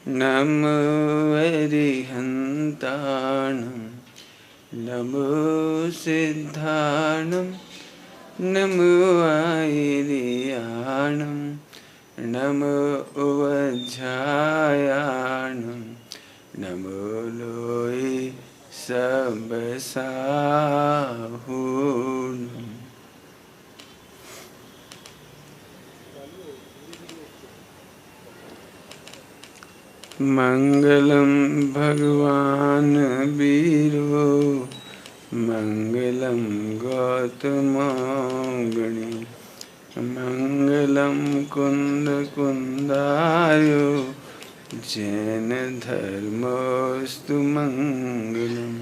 नमो अरिहन्ताणं नमो सिद्धाणं नमो आयर्याणं नमो वज्रायाणं नमो लोये सबसाहूणम्। मंगलम भगवान वीरो मंगलम गौतमगुणी मंगलम कुंद कुंदायो जैन धर्मोस्तु मंगलम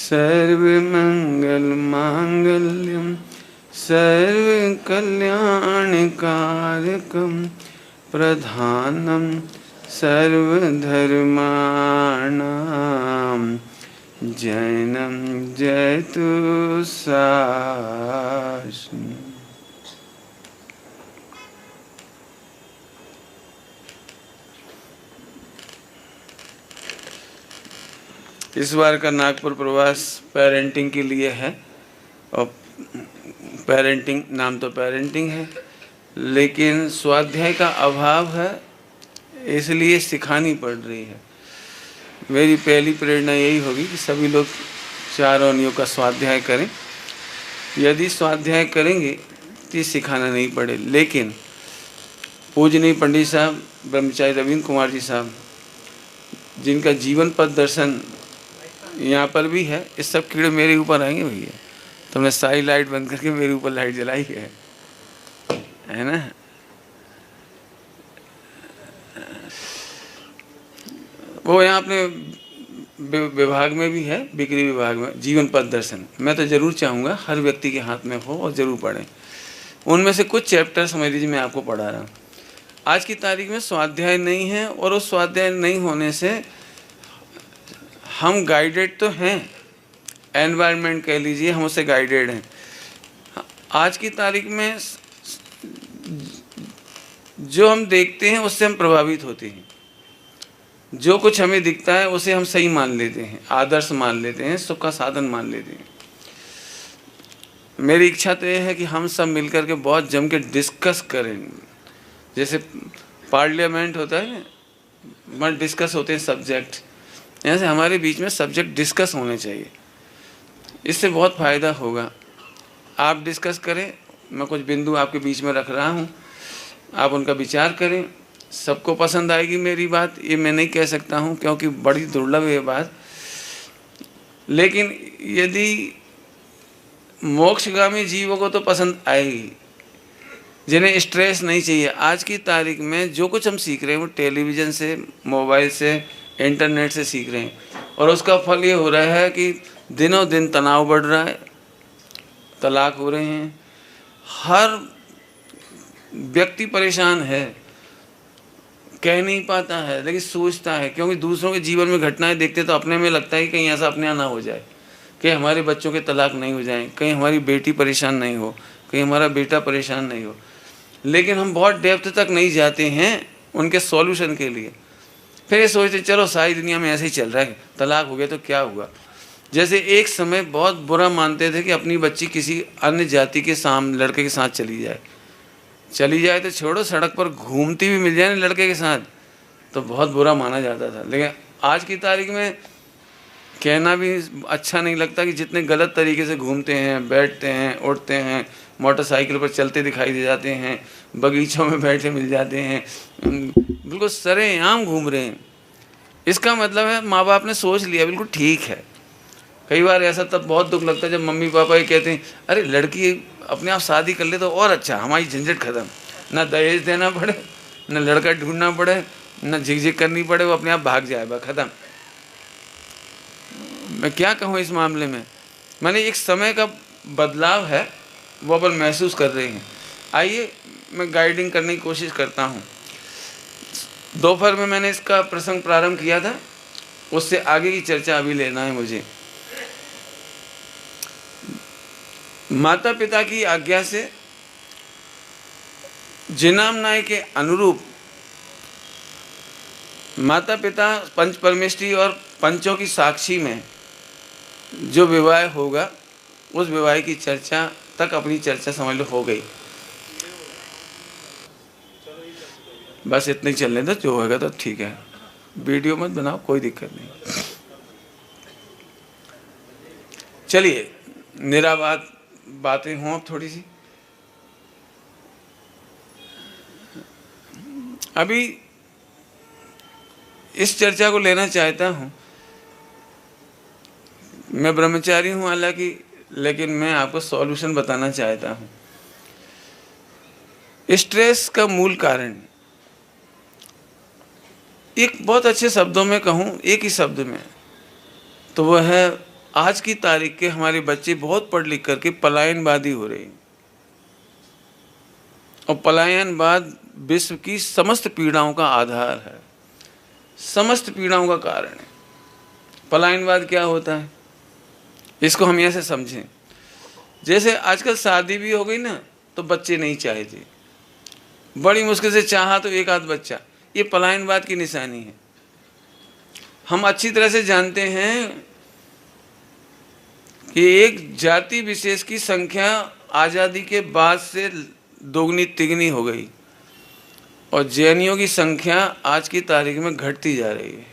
सर्वमंगल मांगल्यम सर्वकल्याणकारकम प्रधानम सर्वधर्माणां जैनं जयतु शासनम्। इस बार का नागपुर प्रवास पेरेंटिंग के लिए है और पेरेंटिंग नाम तो पेरेंटिंग है, लेकिन स्वाध्याय का अभाव है, इसलिए सिखानी पड़ रही है। मेरी पहली प्रेरणा यही होगी कि सभी लोग चारों अनियों का स्वाध्याय करें। यदि स्वाध्याय करेंगे तो ये सिखाना नहीं पड़े। लेकिन पूजनीय पंडित साहब ब्रह्मचारी रविंद्र कुमार जी साहब, जिनका जीवन पथ दर्शन यहाँ पर भी है, इस सब कीड़े मेरे ऊपर आएंगे भैया। तुमने सारी लाइट बंद करके मेरे ऊपर लाइट जलाई है ना। वो यहाँ अपने विभाग में भी है, बिक्री विभाग में, जीवन पथ दर्शन। मैं तो ज़रूर चाहूँगा हर व्यक्ति के हाथ में हो और ज़रूर पढ़ें। उनमें से कुछ चैप्टर समझ लीजिए मैं आपको पढ़ा रहा हूँ। आज की तारीख में स्वाध्याय नहीं है, और उस स्वाध्याय नहीं होने से हम गाइडेड तो हैं, एनवायरनमेंट कह लीजिए, हम उससे गाइडेड हैं। आज की तारीख में जो हम देखते हैं उससे हम प्रभावित होते हैं। जो कुछ हमें दिखता है उसे हम सही मान लेते हैं, आदर्श मान लेते हैं, सुख का साधन मान लेते हैं। मेरी इच्छा तो यह है कि हम सब मिलकर के बहुत जम के डिस्कस करें। जैसे पार्लियामेंट होता है, वहाँ डिस्कस होते हैं सब्जेक्ट, ऐसे हमारे बीच में सब्जेक्ट डिस्कस होने चाहिए। इससे बहुत फ़ायदा होगा। आप डिस्कस करें, मैं कुछ बिंदु आपके बीच में रख रहा हूँ, आप उनका विचार करें। सबको पसंद आएगी मेरी बात ये मैं नहीं कह सकता हूँ, क्योंकि बड़ी दुर्लभ है ये बात। लेकिन यदि मोक्षगामी जीवों को तो पसंद आएगी, जिन्हें स्ट्रेस नहीं चाहिए। आज की तारीख में जो कुछ हम सीख रहे हैं वो टेलीविज़न से, मोबाइल से, इंटरनेट से सीख रहे हैं, और उसका फल ये हो रहा है कि दिनों दिन तनाव बढ़ रहा है, तलाक हो रहे हैं, हर व्यक्ति परेशान है, कह नहीं पाता है लेकिन सोचता है। क्योंकि दूसरों के जीवन में घटनाएं देखते तो अपने में लगता है कि कहीं ऐसा अपने यहाँ ना हो जाए, कहीं हमारे बच्चों के तलाक नहीं हो जाए, कहीं हमारी बेटी परेशान नहीं हो, कहीं हमारा बेटा परेशान नहीं हो। लेकिन हम बहुत डेप्थ तक नहीं जाते हैं उनके सॉल्यूशन के लिए। फिर ये सोचते चलो सारी दुनिया में ऐसे ही चल रहा है, तलाक हो गया तो क्या हुआ। जैसे एक समय बहुत बुरा मानते थे कि अपनी बच्ची किसी अन्य जाति के लड़के के साथ चली जाए तो छोड़ो, सड़क पर घूमती भी मिल जाए ना लड़के के साथ तो बहुत बुरा माना जाता था। लेकिन आज की तारीख में कहना भी अच्छा नहीं लगता कि जितने गलत तरीके से घूमते हैं, बैठते हैं, उठते हैं, मोटरसाइकिल पर चलते दिखाई दे जाते हैं, बगीचों में बैठे मिल जाते हैं, बिल्कुल सरेआम घूम रहे हैं। इसका मतलब है माँ बाप ने सोच लिया, बिल्कुल ठीक है। कई बार ऐसा तब बहुत दुख लगता है जब मम्मी पापा ये कहते हैं अरे लड़की अपने आप शादी कर ले तो और अच्छा, हमारी झंझट खत्म, ना दहेज देना पड़े, न लड़का ढूंढना पड़े, न झिकझिक करनी पड़े, वो अपने आप भाग जाए, बस खत्म। मैं क्या कहूँ इस मामले में, मैंने एक समय का बदलाव है वो अपन महसूस कर रहे हैं। आइए मैं गाइडिंग करने की कोशिश करता हूँ। दोपहर में मैंने इसका प्रसंग प्रारंभ किया था, उससे आगे की चर्चा अभी लेना है मुझे। माता पिता की आज्ञा से जिनाम नाय के अनुरूप माता पिता पंच परमेष्ठी और पंचों की साक्षी में जो विवाह होगा, उस विवाह की चर्चा तक अपनी चर्चा समझ लो हो गई। बस इतने ही चलने दो, जो होगा तो ठीक है, वीडियो मत बनाओ, कोई दिक्कत नहीं। चलिए, निराबाद बातें हों अब थोड़ी सी। अभी इस चर्चा को लेना चाहता हूँ। मैं ब्रह्मचारी हूँ हालांकि, लेकिन मैं आपको सॉल्यूशन बताना चाहता हूँ। स्ट्रेस का मूल कारण, एक बहुत अच्छे शब्दों में कहूँ, एक ही शब्द में, तो वह है आज की तारीख के हमारे बच्चे बहुत पढ़ लिख करके पलायनवादी हो रहे हैं। और पलायनवाद विश्व की समस्त पीड़ाओं का आधार है, समस्त पीड़ाओं का कारण है। पलायनवाद क्या होता है, इसको हम ऐसे समझें, जैसे आजकल शादी भी हो गई ना, तो बच्चे नहीं चाहते, बड़ी मुश्किल से चाहा तो एक आध बच्चा, ये पलायनवाद की निशानी है। हम अच्छी तरह से जानते हैं कि एक जाति विशेष की संख्या आज़ादी के बाद से दोगुनी तिगुनी हो गई और जैनियों की संख्या आज की तारीख में घटती जा रही है।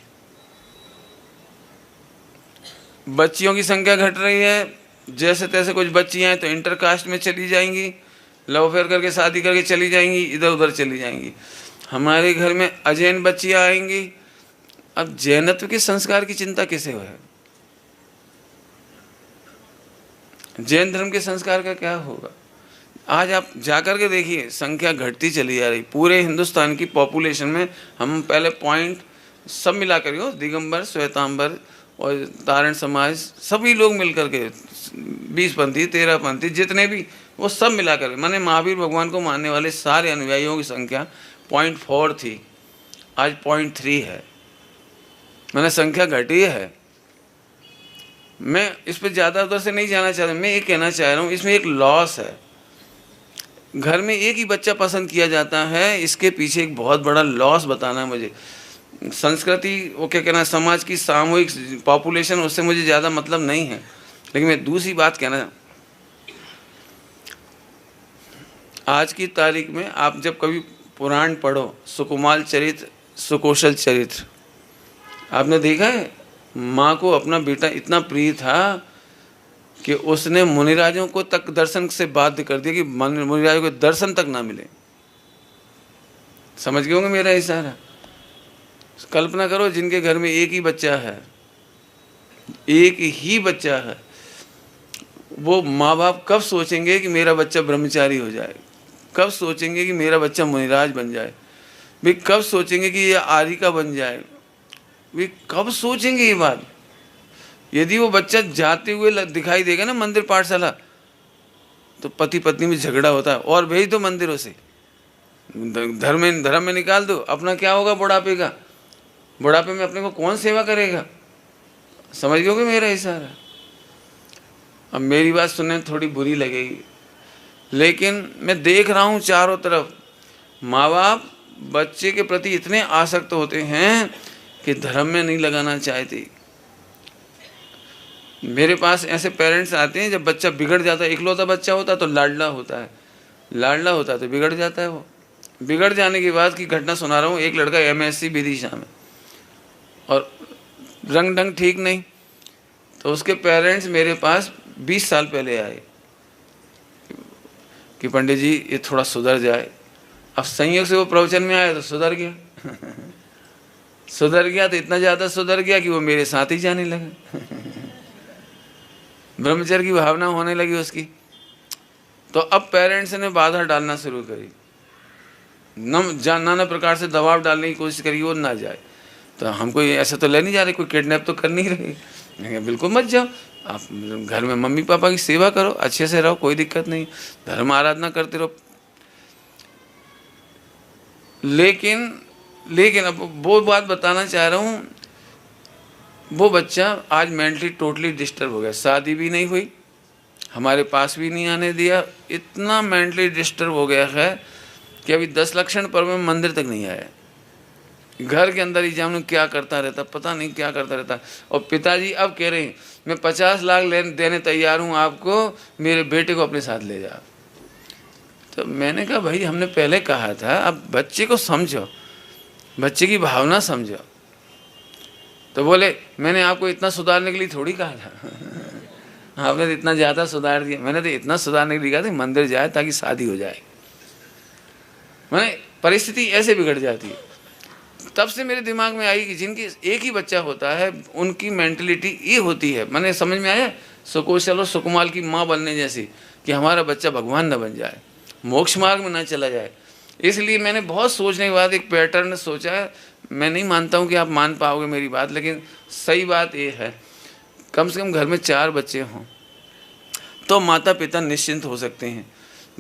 बच्चियों की संख्या घट रही है, जैसे तैसे कुछ बच्चियां हैं तो इंटरकास्ट में चली जाएंगी, लव अफेयर करके शादी करके चली जाएंगी, इधर उधर चली जाएंगी। हमारे घर में अजैन बच्चियां आएंगी। अब जैनत्व के संस्कार की चिंता किसे है? जैन धर्म के संस्कार का क्या होगा? आज आप जाकर के देखिए, संख्या घटती चली जा रही। पूरे हिंदुस्तान की पॉपुलेशन में हम पहले पॉइंट सब मिला कर हो, दिगंबर, श्वेतांबर और तारण समाज, सभी लोग मिलकर के 20 पंथी 13 पंथी जितने भी, वो सब मिला कर, माने महावीर भगवान को मानने वाले सारे अनुयायियों की संख्या 0.4 थी, आज 0.3 है। मैंने संख्या घटी है। मैं इस पर ज़्यादा उधर से नहीं जाना चाहता, मैं ये कहना चाह रहा हूँ, इसमें एक लॉस है। घर में एक ही बच्चा पसंद किया जाता है, इसके पीछे एक बहुत बड़ा लॉस बताना है मुझे। संस्कृति, वो क्या कहना, समाज की सामूहिक पॉपुलेशन, उससे मुझे ज़्यादा मतलब नहीं है। लेकिन मैं दूसरी बात कहना, आज की तारीख में आप जब कभी पुराण पढ़ो, सुकुमाल चरित्र, सुकौशल चरित्र, आपने देखा है माँ को अपना बेटा इतना प्रिय था कि उसने मुनिराजों को तक दर्शन से बाध्य कर दिया कि मुनिराजों को दर्शन तक ना मिले। समझ गए होंगे मेरा इशारा? कल्पना करो, जिनके घर में एक ही बच्चा है, एक ही बच्चा है, वो माँ बाप कब सोचेंगे कि मेरा बच्चा ब्रह्मचारी हो जाए? कब सोचेंगे कि मेरा बच्चा मुनिराज बन जाए? वे कब सोचेंगे कि ये आर्यिका बन जाए? वे कब सोचेंगे ये बात? यदि वो बच्चा जाते हुए दिखाई देगा ना मंदिर पाठशाला, तो पति पत्नी में झगड़ा होता है, और भेज दो मंदिरों से, धर्म में निकाल दो। अपना क्या होगा बुढ़ापे का? बुढ़ापे में अपने को कौन सेवा करेगा? समझ गए मेरा इशारा? अब मेरी बात सुनने में थोड़ी बुरी लगेगी, लेकिन मैं देख रहा हूँ चारों तरफ माँ बाप बच्चे के प्रति इतने आसक्त होते हैं कि धर्म में नहीं लगाना चाहते। मेरे पास ऐसे पेरेंट्स आते हैं, जब बच्चा बिगड़ जाता है, इकलौता बच्चा होता है तो लाडला होता है, लाडला होता है तो बिगड़ जाता है। वो बिगड़ जाने के बाद की घटना सुना रहा हूँ। एक लड़का MSc विदिशा में, और रंग ढंग ठीक नहीं, तो उसके पेरेंट्स मेरे पास 20 साल पहले आए कि पंडित जी ये थोड़ा सुधर जाए। अब संयोग से वो प्रवचन में आया तो सुधर गया। सुधर गया तो इतना ज़्यादा सुधर गया कि वो मेरे साथ ही जाने लगा। ब्रह्मचर्य की भावना होने लगी उसकी। तो अब पेरेंट्स ने बाधा डालना शुरू करी, नाना प्रकार से दबाव डालने की कोशिश करी वो ना जाए। तो हमको ऐसा तो ले नहीं जा रहे, कोई किडनैप तो कर नहीं रहे। बिल्कुल मत जाओ, आप घर में मम्मी पापा की सेवा करो, अच्छे से रहो, कोई दिक्कत नहीं, धर्म आराधना करते रहो। लेकिन अब वो बात बताना चाह रहा हूँ, वो बच्चा आज मेंटली टोटली डिस्टर्ब हो गया। शादी भी नहीं हुई, हमारे पास भी नहीं आने दिया, इतना मेंटली डिस्टर्ब हो गया है कि अभी 10 लक्षण पर्व में मंदिर तक नहीं आया। घर के अंदर ही जानो क्या करता रहता, पता नहीं क्या करता रहता। और पिताजी अब कह रहे हैं मैं 50 लाख देने तैयार हूँ आपको, मेरे बेटे को अपने साथ ले जा। तो मैंने कहा भाई हमने पहले कहा था, अब बच्चे को समझो, बच्चे की भावना समझो। तो बोले मैंने आपको इतना सुधारने के लिए थोड़ी कहा था आपने तो इतना ज़्यादा सुधार दिया। मैंने तो इतना सुधारने के लिए कहा था मंदिर जाए ताकि शादी हो जाए। मैंने परिस्थिति ऐसे बिगड़ जाती है। तब से मेरे दिमाग में आई कि जिनकी एक ही बच्चा होता है उनकी मेंटलिटी ये होती है। मैंने समझ में आया सुकोशल और सुकुमाल की माँ बनने जैसी, कि हमारा बच्चा भगवान न बन जाए, मोक्ष मार्ग में ना चला जाए। इसलिए मैंने बहुत सोचने के बाद एक पैटर्न सोचा। मैं नहीं मानता हूँ कि आप मान पाओगे मेरी बात, लेकिन सही बात ये है कम से कम घर में 4 बच्चे हों तो माता पिता निश्चिंत हो सकते हैं।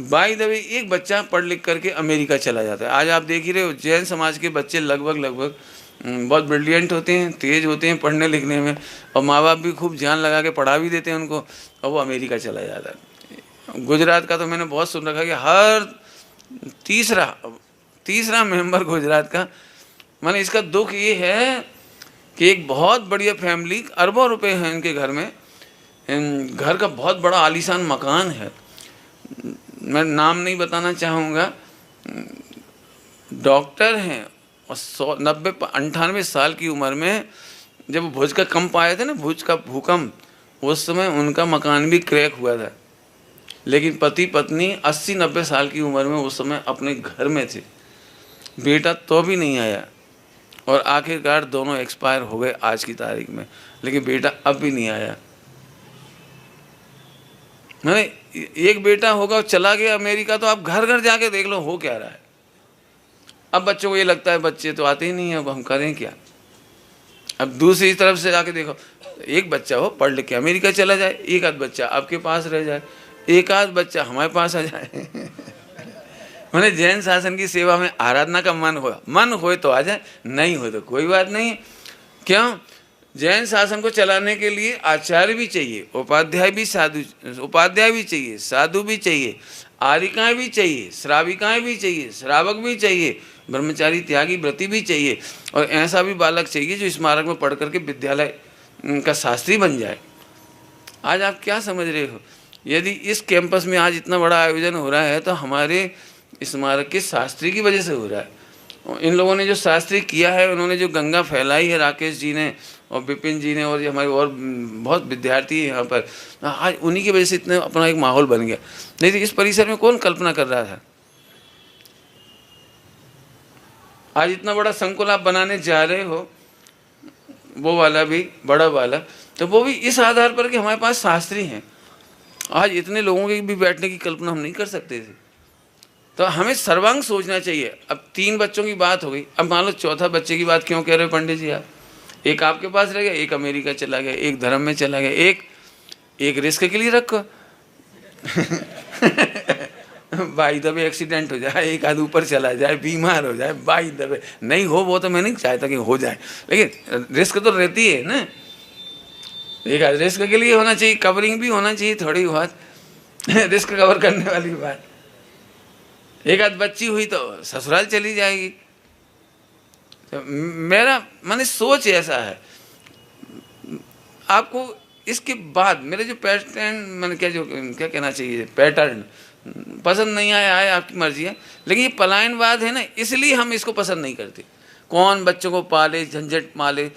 बाय द वे एक बच्चा पढ़ लिख करके अमेरिका चला जाता है। आज आप देख ही रहे हो जैन समाज के बच्चे लगभग बहुत ब्रिलियंट होते हैं, तेज होते हैं पढ़ने लिखने में, और माँ बाप भी खूब जान लगा के पढ़ा भी देते हैं उनको, और वो अमेरिका चला जाता है। गुजरात का तो मैंने बहुत सुन रखा कि हर तीसरा मेंबर गुजरात का। माने इसका दुख ये है कि एक बहुत बढ़िया फैमिली, अरबों रुपए हैं इनके घर में, घर का बहुत बड़ा आलीशान मकान है। मैं नाम नहीं बताना चाहूँगा, डॉक्टर हैं और 98 साल की उम्र में, जब भुज का कंप आया था ना, भुज का भूकंप, उस समय उनका मकान भी क्रैक हुआ था। लेकिन पति पत्नी 80-90 साल की उम्र में उस समय अपने घर में थे। बेटा तो भी नहीं आया और आखिरकार दोनों एक्सपायर हो गए आज की तारीख में, लेकिन बेटा अब भी नहीं आया। मैंने एक बेटा होगा चला गया अमेरिका, तो आप घर घर जाके देख लो हो क्या रहा है। अब बच्चों को ये लगता है बच्चे तो आते ही नहीं है, अब हम करें क्या। अब दूसरी तरफ से जाके देखो, एक बच्चा हो पढ़ लिख के अमेरिका चला जाए, एक आध बच्चा आपके पास रह जाए, एक आध बच्चा हमारे पास आ जाए मैंने जैन शासन की सेवा में आराधना का मन हो तो आ जाए, नहीं हो तो कोई बात नहीं। क्यों? जैन शासन को चलाने के लिए आचार्य भी चाहिए, उपाध्याय भी चाहिए, साधु भी चाहिए, आरिकाएँ भी चाहिए, श्राविकाएँ भी चाहिए, श्रावक भी चाहिए, ब्रह्मचारी त्यागी व्रती भी चाहिए, और ऐसा भी बालक चाहिए जो स्मारक में पढ़ करके विद्यालय का शास्त्री बन जाए। आज आप क्या समझ रहे हो, यदि इस कैंपस में आज इतना बड़ा आयोजन हो रहा है तो हमारे स्मारक के शास्त्री की वजह से हो रहा है। इन लोगों ने जो शास्त्री किया है, उन्होंने जो गंगा फैलाई है, राकेश जी ने और विपिन जी ने, और हमारे और बहुत विद्यार्थी यहाँ पर, आज उन्हीं की वजह से इतना अपना एक माहौल बन गया। नहीं तो इस परिसर में कौन कल्पना कर रहा था। आज इतना बड़ा संकुल आप बनाने जा रहे हो, वो वाला भी बड़ा वाला, तो वो भी इस आधार पर कि हमारे पास शास्त्री हैं। आज इतने लोगों के भी बैठने की कल्पना हम नहीं कर सकते थे। तो हमें सर्वांग सोचना चाहिए। अब 3 बच्चों की बात हो गई, अब मान लो चौथा बच्चे की बात क्यों कह रहे हो पंडित जी आप। एक आपके पास रह गया, एक अमेरिका चला गया, एक धर्म में चला गया, एक रिस्क के लिए रखो बाई दबे एक्सीडेंट हो जाए, एक आध ऊपर चला जाए, बीमार हो जाए, बाई दबे नहीं हो, वो तो मैं नहीं चाहता कि हो जाए, लेकिन रिस्क तो रहती है ना। एक आध रिस्क के लिए होना चाहिए, कवरिंग भी होना चाहिए थोड़ी बहुत रिस्क कवर करने वाली बात। एक आध बच्ची हुई तो ससुराल चली जाएगी। तो मेरा माने सोच ऐसा है। आपको इसके बाद मेरे जो पैटर्न, मैंने क्या कहना चाहिए, पैटर्न पसंद नहीं आया आपकी मर्जी है, लेकिन ये पलायनवाद है ना, इसलिए हम इसको पसंद नहीं करते। कौन बच्चों को पाले, झंझट माले।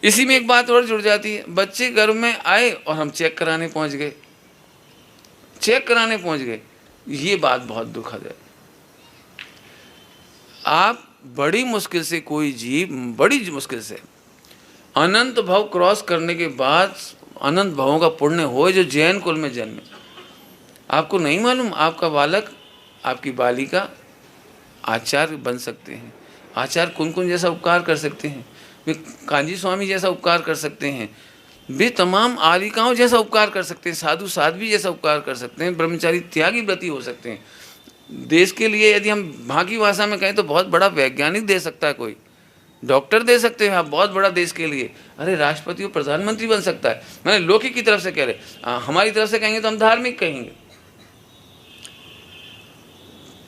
इसी में एक बात और जुड़ जाती है, बच्चे घर में आए और हम चेक कराने पहुंच गए, ये बात बहुत दुखद है। आप बड़ी मुश्किल से, कोई जीव बड़ी मुश्किल से अनंत भव क्रॉस करने के बाद अनंत भवों का पुण्य हो जो जैन कुल में जन्मे। आपको नहीं मालूम आपका बालक, आपकी बालिका आचार्य बन सकते हैं। आचार्य कुन जैसा उपकार कर सकते हैं, वे कांजी स्वामी जैसा उपकार कर सकते हैं, वे तमाम आरिकाओं जैसा उपकार कर सकते हैं, साधु साध्वी जैसा उपकार कर सकते हैं, ब्रह्मचारी त्यागी व्रती हो सकते हैं। देश के लिए यदि हम वहाँ की भाषा में कहें तो बहुत बड़ा वैज्ञानिक दे सकता है, कोई डॉक्टर दे सकते हैं आप, बहुत बड़ा देश के लिए। अरे राष्ट्रपति और प्रधानमंत्री बन सकता है। मैंने लौकिक की तरफ से कह रहे, हमारी तरफ से कहेंगे तो हम धार्मिक कहेंगे।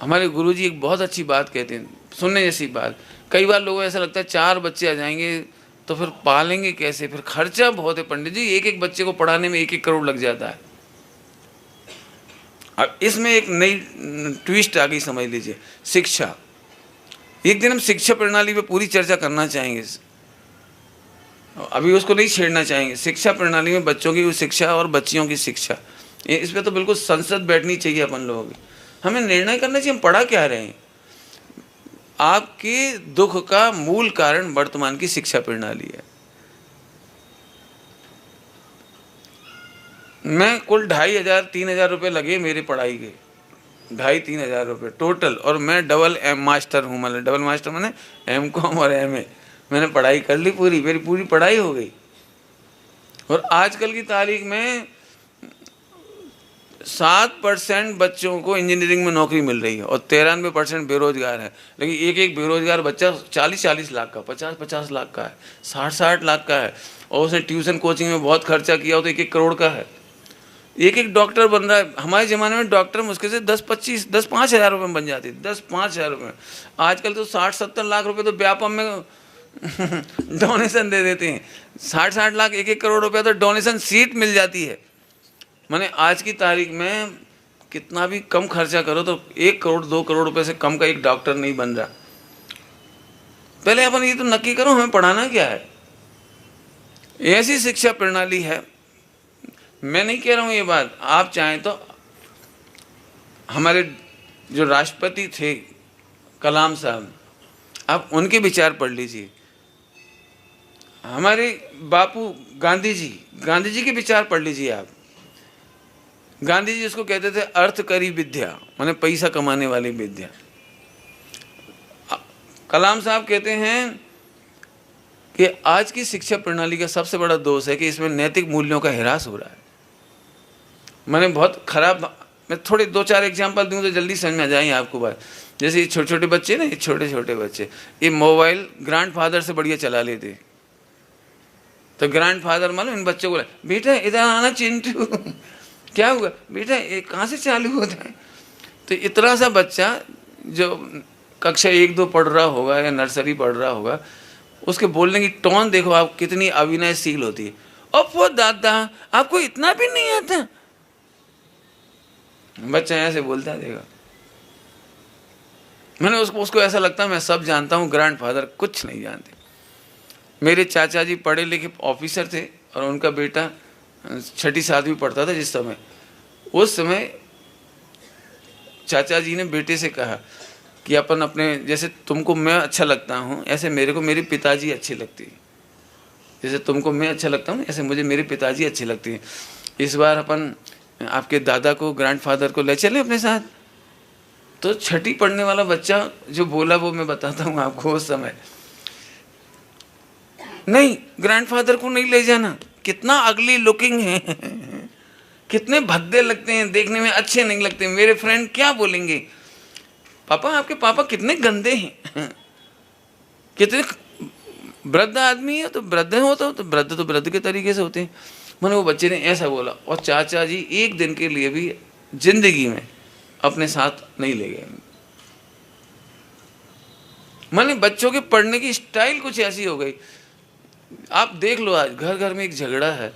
हमारे गुरुजी एक बहुत अच्छी बात कहते हैं, सुनने जैसी बात। कई बार लोगों को ऐसा लगता है 4 बच्चे आ जाएंगे तो फिर पालेंगे कैसे, फिर खर्चा बहुत है पंडित जी, एक एक बच्चे को पढ़ाने में 1-1 करोड़ लग जाता है। अब इसमें एक नई ट्विस्ट आ गई, समझ लीजिए, शिक्षा। एक दिन हम शिक्षा प्रणाली पे पूरी चर्चा करना चाहेंगे, अभी उसको नहीं छेड़ना चाहेंगे। शिक्षा प्रणाली में बच्चों की शिक्षा और बच्चियों की शिक्षा, इस पर तो बिल्कुल संसद बैठनी चाहिए अपन लोगों की। हमें निर्णय करना चाहिए हम पढ़ा क्या रहे हैं। आपके दुख का मूल कारण वर्तमान की शिक्षा प्रणाली है। मैं कुल 2,500-3,000 रुपये लगे मेरी पढ़ाई के, 2,500-3,000 रुपये टोटल, और मैं डबल एम मास्टर हूँ। मतलब डबल मास्टर मैंने M.Com और MA मैंने पढ़ाई कर ली पूरी, मेरी पूरी पढ़ाई हो गई। और आजकल की तारीख में 7% बच्चों को इंजीनियरिंग में नौकरी मिल रही है और 93% बेरोजगार है। लेकिन एक एक बेरोजगार बच्चा 40-40 लाख का, 50-50 लाख का है, 60-60 लाख का है, और उसने ट्यूशन कोचिंग में बहुत खर्चा किया हो तो 1-1 करोड़ का है। एक एक डॉक्टर बन रहा है। हमारे ज़माने में डॉक्टर मुश्किल से 10-5 हज़ार रुपये में बन जाती, 10-5 हज़ार रुपये। आजकल तो 60-70 लाख रुपए तो व्यापम में डोनेशन दे देते हैं। 60-60 लाख, 1-1 करोड़ रुपया तो डोनेशन सीट मिल जाती है। मैंने आज की तारीख में कितना भी कम खर्चा करो तो 1 करोड़ 2 करोड़ रुपए से कम का एक डॉक्टर नहीं बन रहा। पहले अपन ये तो नक्की करो हमें पढ़ाना क्या है। ऐसी शिक्षा प्रणाली है। मैं नहीं कह रहा हूँ ये बात, आप चाहें तो हमारे जो राष्ट्रपति थे कलाम साहब, आप उनके विचार पढ़ लीजिए। हमारे बापू गांधी जी के विचार पढ़ लीजिए आप। गांधी जी इसको कहते थे अर्थकरी विद्या, माने पैसा कमाने वाली विद्या। कलाम साहब कहते हैं कि आज की शिक्षा प्रणाली का सबसे बड़ा दोष है कि इसमें नैतिक मूल्यों का ह्रास हो रहा है। मैंने बहुत खराब, मैं थोड़े 2-4 एग्जाम्पल दूं तो जल्दी समझ में आ जाएंगे आपको बात। जैसे ये छोटे छोटे बच्चे ना, ये छोटे छोटे बच्चे ये मोबाइल ग्रैंडफादर से बढ़िया चला लेते, तो ग्रैंडफादर मालूम इन बच्चों को, बेटा इधर आना चिंटू, क्या हुआ बेटा, ये कहाँ से चालू होता है। तो इतना सा बच्चा जो कक्षा 1-2 पढ़ रहा होगा या नर्सरी पढ़ रहा होगा, उसके बोलने की टोन देखो आप कितनी अविनयशील होती है। और वो दादा आपको इतना भी नहीं आता, बच्चा ऐसे बोलता है देखो। मैंने उसको ऐसा लगता है मैं सब जानता हूँ, ग्रैंडफादर कुछ नहीं जानते। मेरे चाचा जी पढ़े लिखे ऑफिसर थे और उनका बेटा 6ठी-7वीं पढ़ता था जिस समय। उस समय चाचा जी ने बेटे से कहा कि अपन अपने, जैसे तुमको मैं अच्छा लगता हूँ ऐसे मेरे को मेरी पिताजी अच्छी लगती है, जैसे तुमको मैं अच्छा लगता हूँ ऐसे मुझे मेरी पिताजी अच्छी लगती है। इस बार अपन आपके दादा को, ग्रैंडफादर को ले चले अपने साथ। तो 6ठी पढ़ने वाला बच्चा जो बोला वो मैं बताता हूँ आपको। उस समय नहीं, ग्रैंडफादर को नहीं ले जाना, कितना अगली लुकिंग है, कितने भद्दे लगते हैं, देखने में अच्छे नहीं लगते, मेरे फ्रेंड क्या बोलेंगे, पापा आपके पापा कितने गंदे हैं, कितने वृद्ध आदमी है, तो वृद्ध हो तो वृद्ध के तरीके से होते हैं। मैंने वो बच्चे ने ऐसा बोला और चाचा जी एक दिन के लिए भी जिंदगी में अपने साथ नहीं ले गए। मैंने बच्चों के पढ़ने की स्टाइल कुछ ऐसी हो गई। आप देख लो आज घर घर में एक झगड़ा है।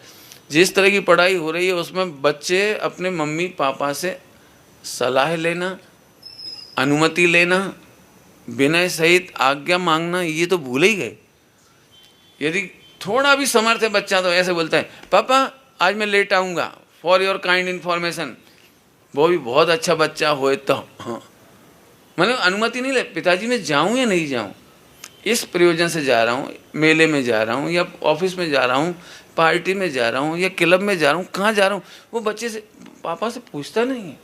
जिस तरह की पढ़ाई हो रही है उसमें बच्चे अपने मम्मी पापा से सलाह लेना, अनुमति लेना, विनय सहित आज्ञा मांगना, ये तो भूल ही गए। यदि थोड़ा भी समर्थ है बच्चा तो ऐसे बोलता है, पापा आज मैं लेट आऊँगा, फॉर योर काइंड इन्फॉर्मेशन। वो भी बहुत अच्छा बच्चा हो तो हाँ, मैंने अनुमति नहीं ले, पिताजी मैं जाऊँ या नहीं जाऊँ, इस प्रयोजन से जा रहा हूँ, मेले में जा रहा हूँ या ऑफिस में जा रहा हूँ, पार्टी में जा रहा हूँ या क्लब में जा रहा हूँ, कहाँ जा रहा हूँ, वो बच्चे से पापा से पूछता नहीं है।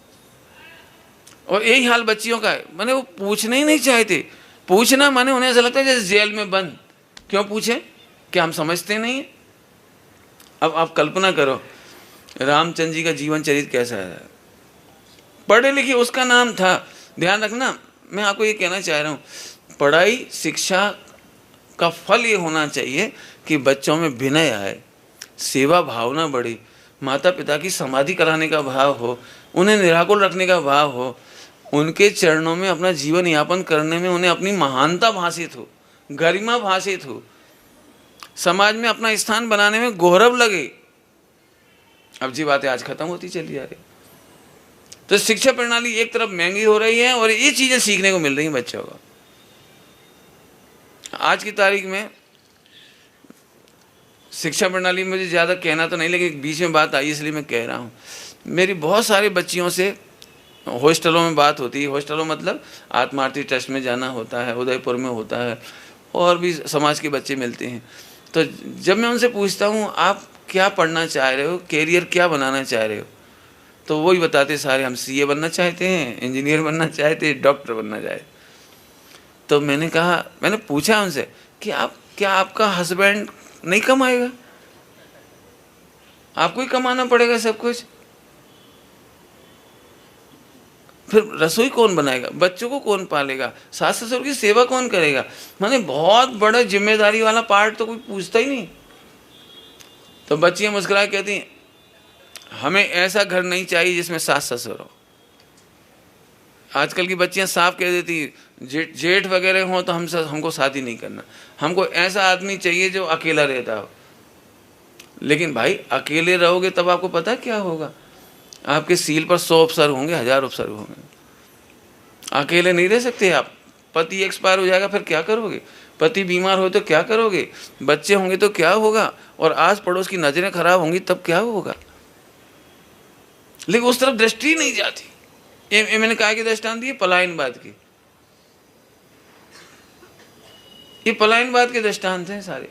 और यही हाल बच्चियों का है। मैंने वो पूछना ही नहीं चाहते। पूछना माने उन्हें ऐसा लगता है जैसे जेल में बंद, क्यों पूछे, क्या हम समझते नहीं हैं। अब आप कल्पना करो रामचंद्र जी का जीवन चरित्र कैसा है, पढ़े लिखे उसका नाम था। ध्यान रखना, मैं आपको ये कहना चाह रहा हूँ, पढ़ाई शिक्षा का फल ये होना चाहिए कि बच्चों में विनय आए, सेवा भावना बढ़े, माता पिता की समाधि कराने का भाव हो, उन्हें निराकुल रखने का भाव हो, उनके चरणों में अपना जीवन यापन करने में उन्हें अपनी महानता भासित हो, गरिमा भासित हो, समाज में अपना स्थान बनाने में गौरव लगे। अब जी बातें आज खत्म होती चली जा रही। तो शिक्षा प्रणाली एक तरफ महंगी हो रही है और ये चीजें सीखने को मिल रही हैं बच्चों को। आज की तारीख में शिक्षा प्रणाली मुझे ज़्यादा कहना तो नहीं, लेकिन बीच में बात आई इसलिए मैं कह रहा हूँ। मेरी बहुत सारे बच्चियों से हॉस्टलों में बात होती है। हॉस्टलों मतलब आत्मा आरती ट्रस्ट में जाना होता है, उदयपुर में होता है, और भी समाज के बच्चे मिलते हैं। तो जब मैं उनसे पूछता हूँ आप क्या पढ़ना चाह रहे हो, कैरियर क्या बनाना चाह रहे हो, तो वही बताते सारे हम सीए बनना चाहते हैं, इंजीनियर बनना चाहते हैं, डॉक्टर बनना चाहते। तो मैंने पूछा उनसे कि क्या आपका हस्बैंड नहीं कमाएगा, आपको ही कमाना पड़ेगा सब कुछ, फिर रसोई कौन बनाएगा, बच्चों को कौन पालेगा, सास ससुर की सेवा कौन करेगा। माने बहुत बड़ा जिम्मेदारी वाला पार्ट तो कोई पूछता ही नहीं। तो बच्चियां मुस्कुरा कहती हैं हमें ऐसा घर नहीं चाहिए जिसमें सास ससुर हो। आजकल की बच्चियां साफ कह देती जेठ वगैरह हो तो हमको शादी नहीं करना, हमको ऐसा आदमी चाहिए जो अकेला रहता हो। लेकिन भाई अकेले रहोगे तब आपको पता क्या होगा, आपके सील पर 100 अफसर होंगे, 1000 अफसर होंगे। अकेले नहीं रह सकते आप। पति एक्सपायर हो जाएगा फिर क्या करोगे, पति बीमार हो तो क्या करोगे, बच्चे होंगे तो क्या होगा, और आस पड़ोस की नजरें खराब होंगी तब क्या होगा। लेकिन उस तरफ दृष्टि नहीं जाती। ये मैंने कहा कि दृष्टांत दिए पलायनवाद की, ये पलायनवाद के दृष्टांत हैं सारे।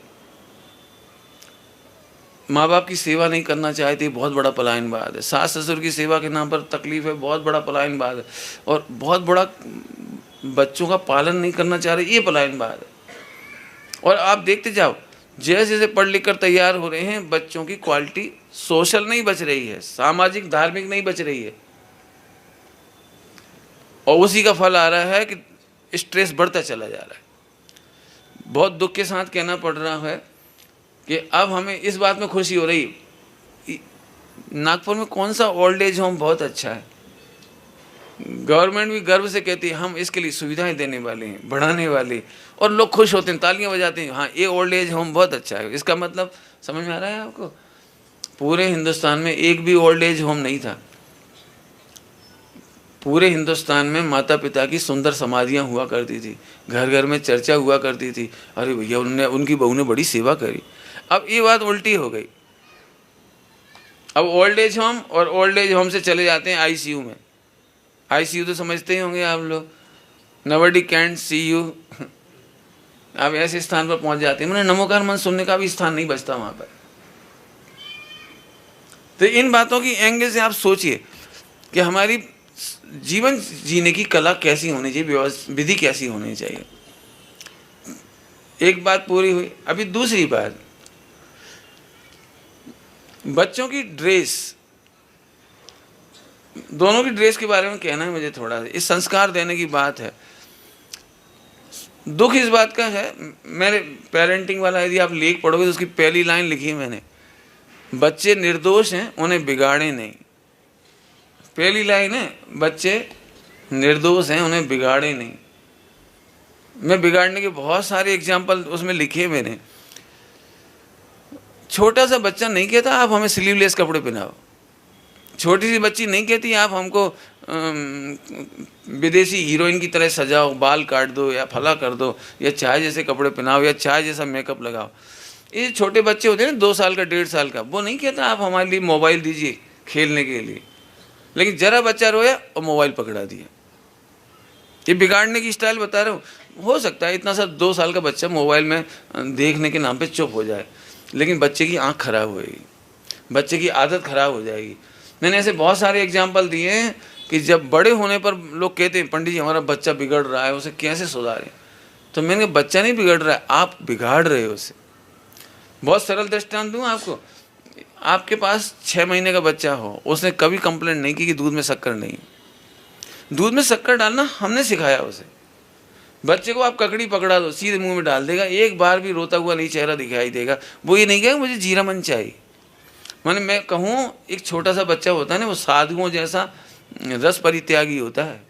माँ बाप की सेवा नहीं करना चाहते, बहुत बड़ा पलायनवाद है। सास ससुर की सेवा के नाम पर तकलीफ है, बहुत बड़ा पलायनवाद है। और बहुत बड़ा बच्चों का पालन नहीं करना चाह रहे, ये पलायनवाद है। और आप देखते जाओ जैसे जैसे पढ़ लिख कर तैयार हो रहे हैं, बच्चों की क्वालिटी सोशल नहीं बच रही है, सामाजिक धार्मिक नहीं बच रही है, और उसी का फल आ रहा है कि स्ट्रेस बढ़ता चला जा रहा है। बहुत दुख के साथ कहना पड़ रहा है कि अब हमें इस बात में खुशी हो रही, नागपुर में कौन सा ओल्ड एज होम बहुत अच्छा है। गवर्नमेंट भी गर्व से कहती है हम इसके लिए सुविधाएं देने वाले हैं, बढ़ाने वाले, और लोग खुश होते हैं, तालियां बजाते हैं, हाँ ये ओल्ड एज होम बहुत अच्छा है। इसका मतलब समझ में आ रहा है आपको, पूरे हिंदुस्तान में एक भी ओल्ड एज होम नहीं था। पूरे हिंदुस्तान में माता पिता की सुंदर समाधियां हुआ करती थी, घर घर में चर्चा हुआ करती थी, अरे भैया उनकी बहू ने बड़ी सेवा करी। अब ये बात उल्टी हो गई, अब ओल्ड एज होम, और ओल्ड एज होम से चले जाते हैं आईसीयू में। आईसीयू तो समझते ही होंगे आप लोग, नोबडी कैन सी यू। आप ऐसे स्थान पर पहुंच जाते हैं, मैंने नमोकार मन सुनने का भी स्थान नहीं बचता वहां पर। तो इन बातों की एंगल से आप सोचिए कि हमारी जीवन जीने की कला कैसी होनी चाहिए, विधि कैसी होनी चाहिए। एक बात पूरी हुई। अभी दूसरी बात, बच्चों की ड्रेस, दोनों की ड्रेस के बारे में कहना है मुझे थोड़ा। इस संस्कार देने की बात है। दुख इस बात का है, मेरे पेरेंटिंग वाला यदि आप लेख पढ़ोगे तो उसकी पहली लाइन लिखी है मैंने, बच्चे निर्दोष हैं उन्हें बिगाड़े नहीं। पहली लाइन है बच्चे निर्दोष हैं उन्हें बिगाड़े नहीं। मैं बिगाड़ने के बहुत सारे एग्जाम्पल उसमें लिखे मैंने। छोटा सा बच्चा नहीं कहता आप हमें स्लीवलेस कपड़े पहनाओ, छोटी सी बच्ची नहीं कहती आप हमको विदेशी हीरोइन की तरह सजाओ, बाल काट दो या फला कर दो, या चाय जैसे कपड़े पहनाओ, या चाय जैसा मेकअप लगाओ। ये छोटे बच्चे होते हैं 2 साल का 1.5 साल का, वो नहीं कहता आप हमारे लिए मोबाइल दीजिए खेलने के लिए। लेकिन जरा बच्चा रोया और मोबाइल पकड़ा दिया। ये बिगाड़ने की स्टाइल बता रहा हूँ। हो सकता है इतना सा 2 साल का बच्चा मोबाइल में देखने के नाम पे चुप हो जाए, लेकिन बच्चे की आंख खराब होएगी, बच्चे की आदत खराब हो जाएगी। मैंने ऐसे बहुत सारे एग्जाम्पल दिए हैं कि जब बड़े होने पर लोग कहते हैं पंडित जी हमारा बच्चा बिगड़ रहा है, उसे कैसे सुधारें। तो मैंने कहा बच्चा नहीं बिगड़ रहा है, आप बिगाड़ रहे हो उसे। बहुत सरल दृष्टांत दूँ आपको। आपके पास 6 महीने का बच्चा हो, उसने कभी कंप्लेंट नहीं की कि दूध में शक्कर नहीं। दूध में शक्कर डालना हमने सिखाया उसे। बच्चे को आप ककड़ी पकड़ा दो, सीधे मुंह में डाल देगा, एक बार भी रोता हुआ नहीं चेहरा दिखाई देगा। वो ये नहीं कहेगा मुझे जीरा मन चाहिए। माने मैं कहूँ एक छोटा सा बच्चा होता है ना, वो साधुओं जैसा रस परित्यागी होता है।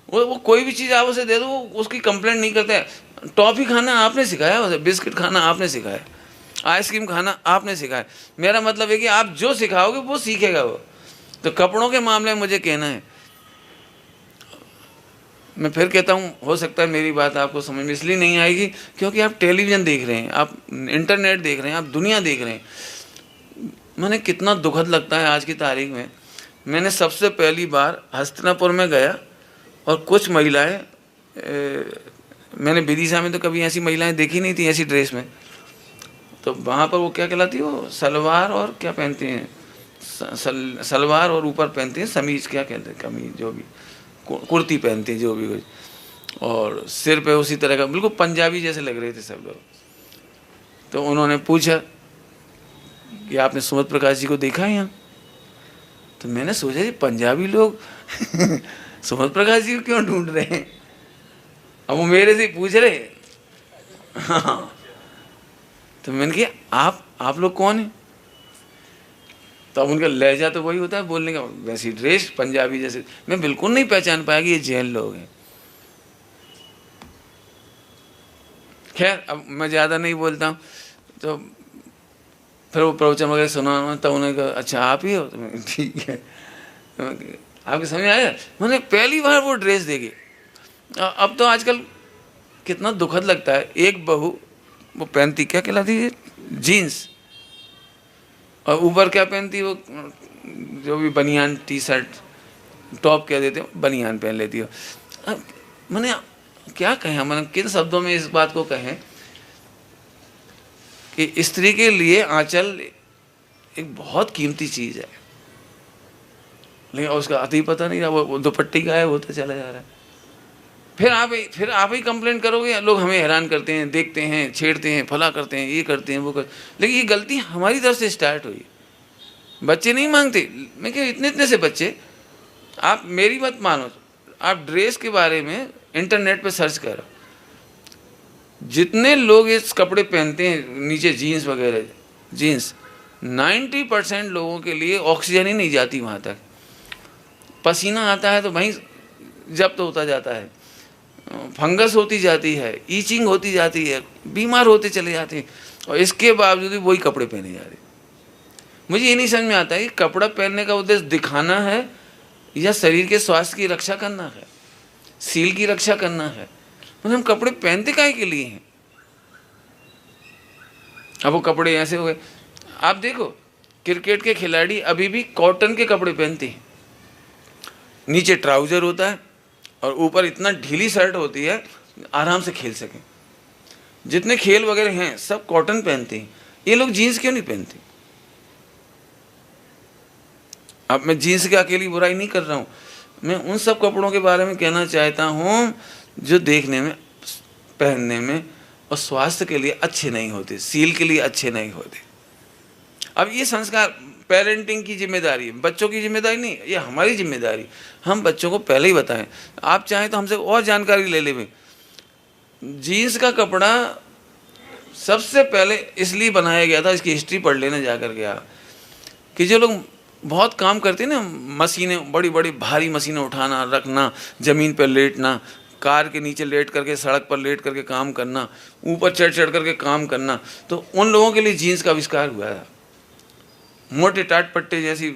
वो कोई भी चीज़ आप उसे दे दो, वो उसकी कंप्लेंट नहीं करता है। टॉफ़ी खाना आपने सिखाया उसे, बिस्किट खाना आपने सिखाया, आइसक्रीम खाना आपने सिखाया। मेरा मतलब है कि आप जो सिखाओगे वो सीखेगा वो। तो कपड़ों के मामले में मुझे कहना है, मैं फिर कहता हूँ, हो सकता है मेरी बात आपको समझ में इसलिए नहीं आएगी क्योंकि आप टेलीविज़न देख रहे हैं, आप इंटरनेट देख रहे हैं, आप दुनिया देख रहे हैं। मैंने कितना दुखद लगता है आज की तारीख में। मैंने सबसे पहली बार हस्तिनापुर में गया और कुछ महिलाएं, मैंने विदिशा में तो कभी ऐसी महिलाएं देखी नहीं थी ऐसी ड्रेस में। तो वहाँ पर वो क्या कहलाती है, वो सलवार और क्या पहनती हैं, सलवार और ऊपर पहनती हैं समीज, क्या कहते हैं, कमीज, जो भी कुर्ती पहनती हैं, जो भी कुछ, और सिर पे उसी तरह का, बिल्कुल पंजाबी जैसे लग रहे थे सब लोग। तो उन्होंने पूछा कि आपने सुमित प्रकाश जी को देखा है यहाँ? तो मैंने सोचा जी पंजाबी लोग सुमित प्रकाश जी को क्यों ढूंढ रहे हैं? अब वो मेरे से पूछ रहे। हाँ, तो मैंने कहा आप लोग कौन हैं? तो अब उनका लहजा तो वही होता है बोलने का, वैसी ड्रेस पंजाबी जैसे। मैं बिल्कुल नहीं पहचान पाया कि ये जैन लोग हैं। खैर, अब मैं ज़्यादा नहीं बोलता हूँ। तो फिर वो प्रवचन वगैरह सुना, तो उन्होंने कहा अच्छा आप ही हो? तो मैं ठीक है, आपके समझ आया? मैंने पहली बार वो ड्रेस देखी। अब तो आजकल कितना दुखद लगता है, एक बहू वो पहनती क्या कहलाती है, जीन्स, और ऊपर क्या पहनती है, वो जो भी बनियान टी शर्ट टॉप कह देते हो, बनियान पहन लेती हो। अब मैंने क्या कहें, मैंने किन शब्दों में इस बात को कहें कि स्त्री के लिए आंचल एक बहुत कीमती चीज़ है, लेकिन उसका अति पता नहीं रहा, वो दुपट्टी गायब होता चला जा रहा है। फिर आप ही कंप्लेंट करोगे, लोग हमें हैरान करते हैं, देखते हैं, छेड़ते हैं, फला करते हैं, ये करते हैं, वो करते, लेकिन ये गलती हमारी तरफ से स्टार्ट हुई। बच्चे नहीं मांगते, मैं क्या इतने इतने से बच्चे, आप मेरी बात मानो, आप ड्रेस के बारे में इंटरनेट पे सर्च करो, जितने लोग इस कपड़े पहनते हैं नीचे जीन्स वगैरह, जीन्स 90% लोगों के लिए ऑक्सीजन ही नहीं जाती वहाँ तक। पसीना आता है तो वहीं जब्त होता जाता है, फंगस होती जाती है, ईचिंग होती जाती है, बीमार होते चले जाते हैं, और इसके बावजूद भी वही कपड़े पहने जा रहे। मुझे ये नहीं समझ में आता है कि कपड़ा पहनने का उद्देश्य दिखाना है या शरीर के स्वास्थ्य की रक्षा करना है, सील की रक्षा करना है। मतलब हम कपड़े पहनते काहे के लिए हैं? अब वो कपड़े ऐसे हो गए, आप देखो क्रिकेट के खिलाड़ी अभी भी कॉटन के कपड़े पहनते हैं, नीचे ट्राउजर होता है और ऊपर इतना ढीली शर्ट होती है आराम से खेल सकें। जितने खेल वगैरह हैं सब कॉटन पहनते हैं, ये लोग जीन्स क्यों नहीं पहनते? अब मैं जीन्स की अकेली बुराई नहीं कर रहा हूँ, मैं उन सब कपड़ों के बारे में कहना चाहता हूँ जो देखने में, पहनने में और स्वास्थ्य के लिए अच्छे नहीं होते, सील के लिए अच्छे नहीं होते। अब ये संस्कार पेरेंटिंग की जिम्मेदारी है, बच्चों की जिम्मेदारी नहीं, ये हमारी जिम्मेदारी। हम बच्चों को पहले ही बताएं। आप चाहें तो हमसे और जानकारी ले लें। जीन्स का कपड़ा सबसे पहले इसलिए बनाया गया था, इसकी हिस्ट्री पढ़ लेना जाकर के आप, कि जो लोग बहुत काम करते हैं ना, मशीनें, बड़ी बड़ी भारी मशीनें उठाना रखना, ज़मीन पर लेटना, कार के नीचे लेट करके, सड़क पर लेट करके काम करना, ऊपर चढ़ चढ़ करके काम करना, तो उन लोगों के लिए जीन्स का आविष्कार हुआ था। मोटे टाट पट्टे जैसी,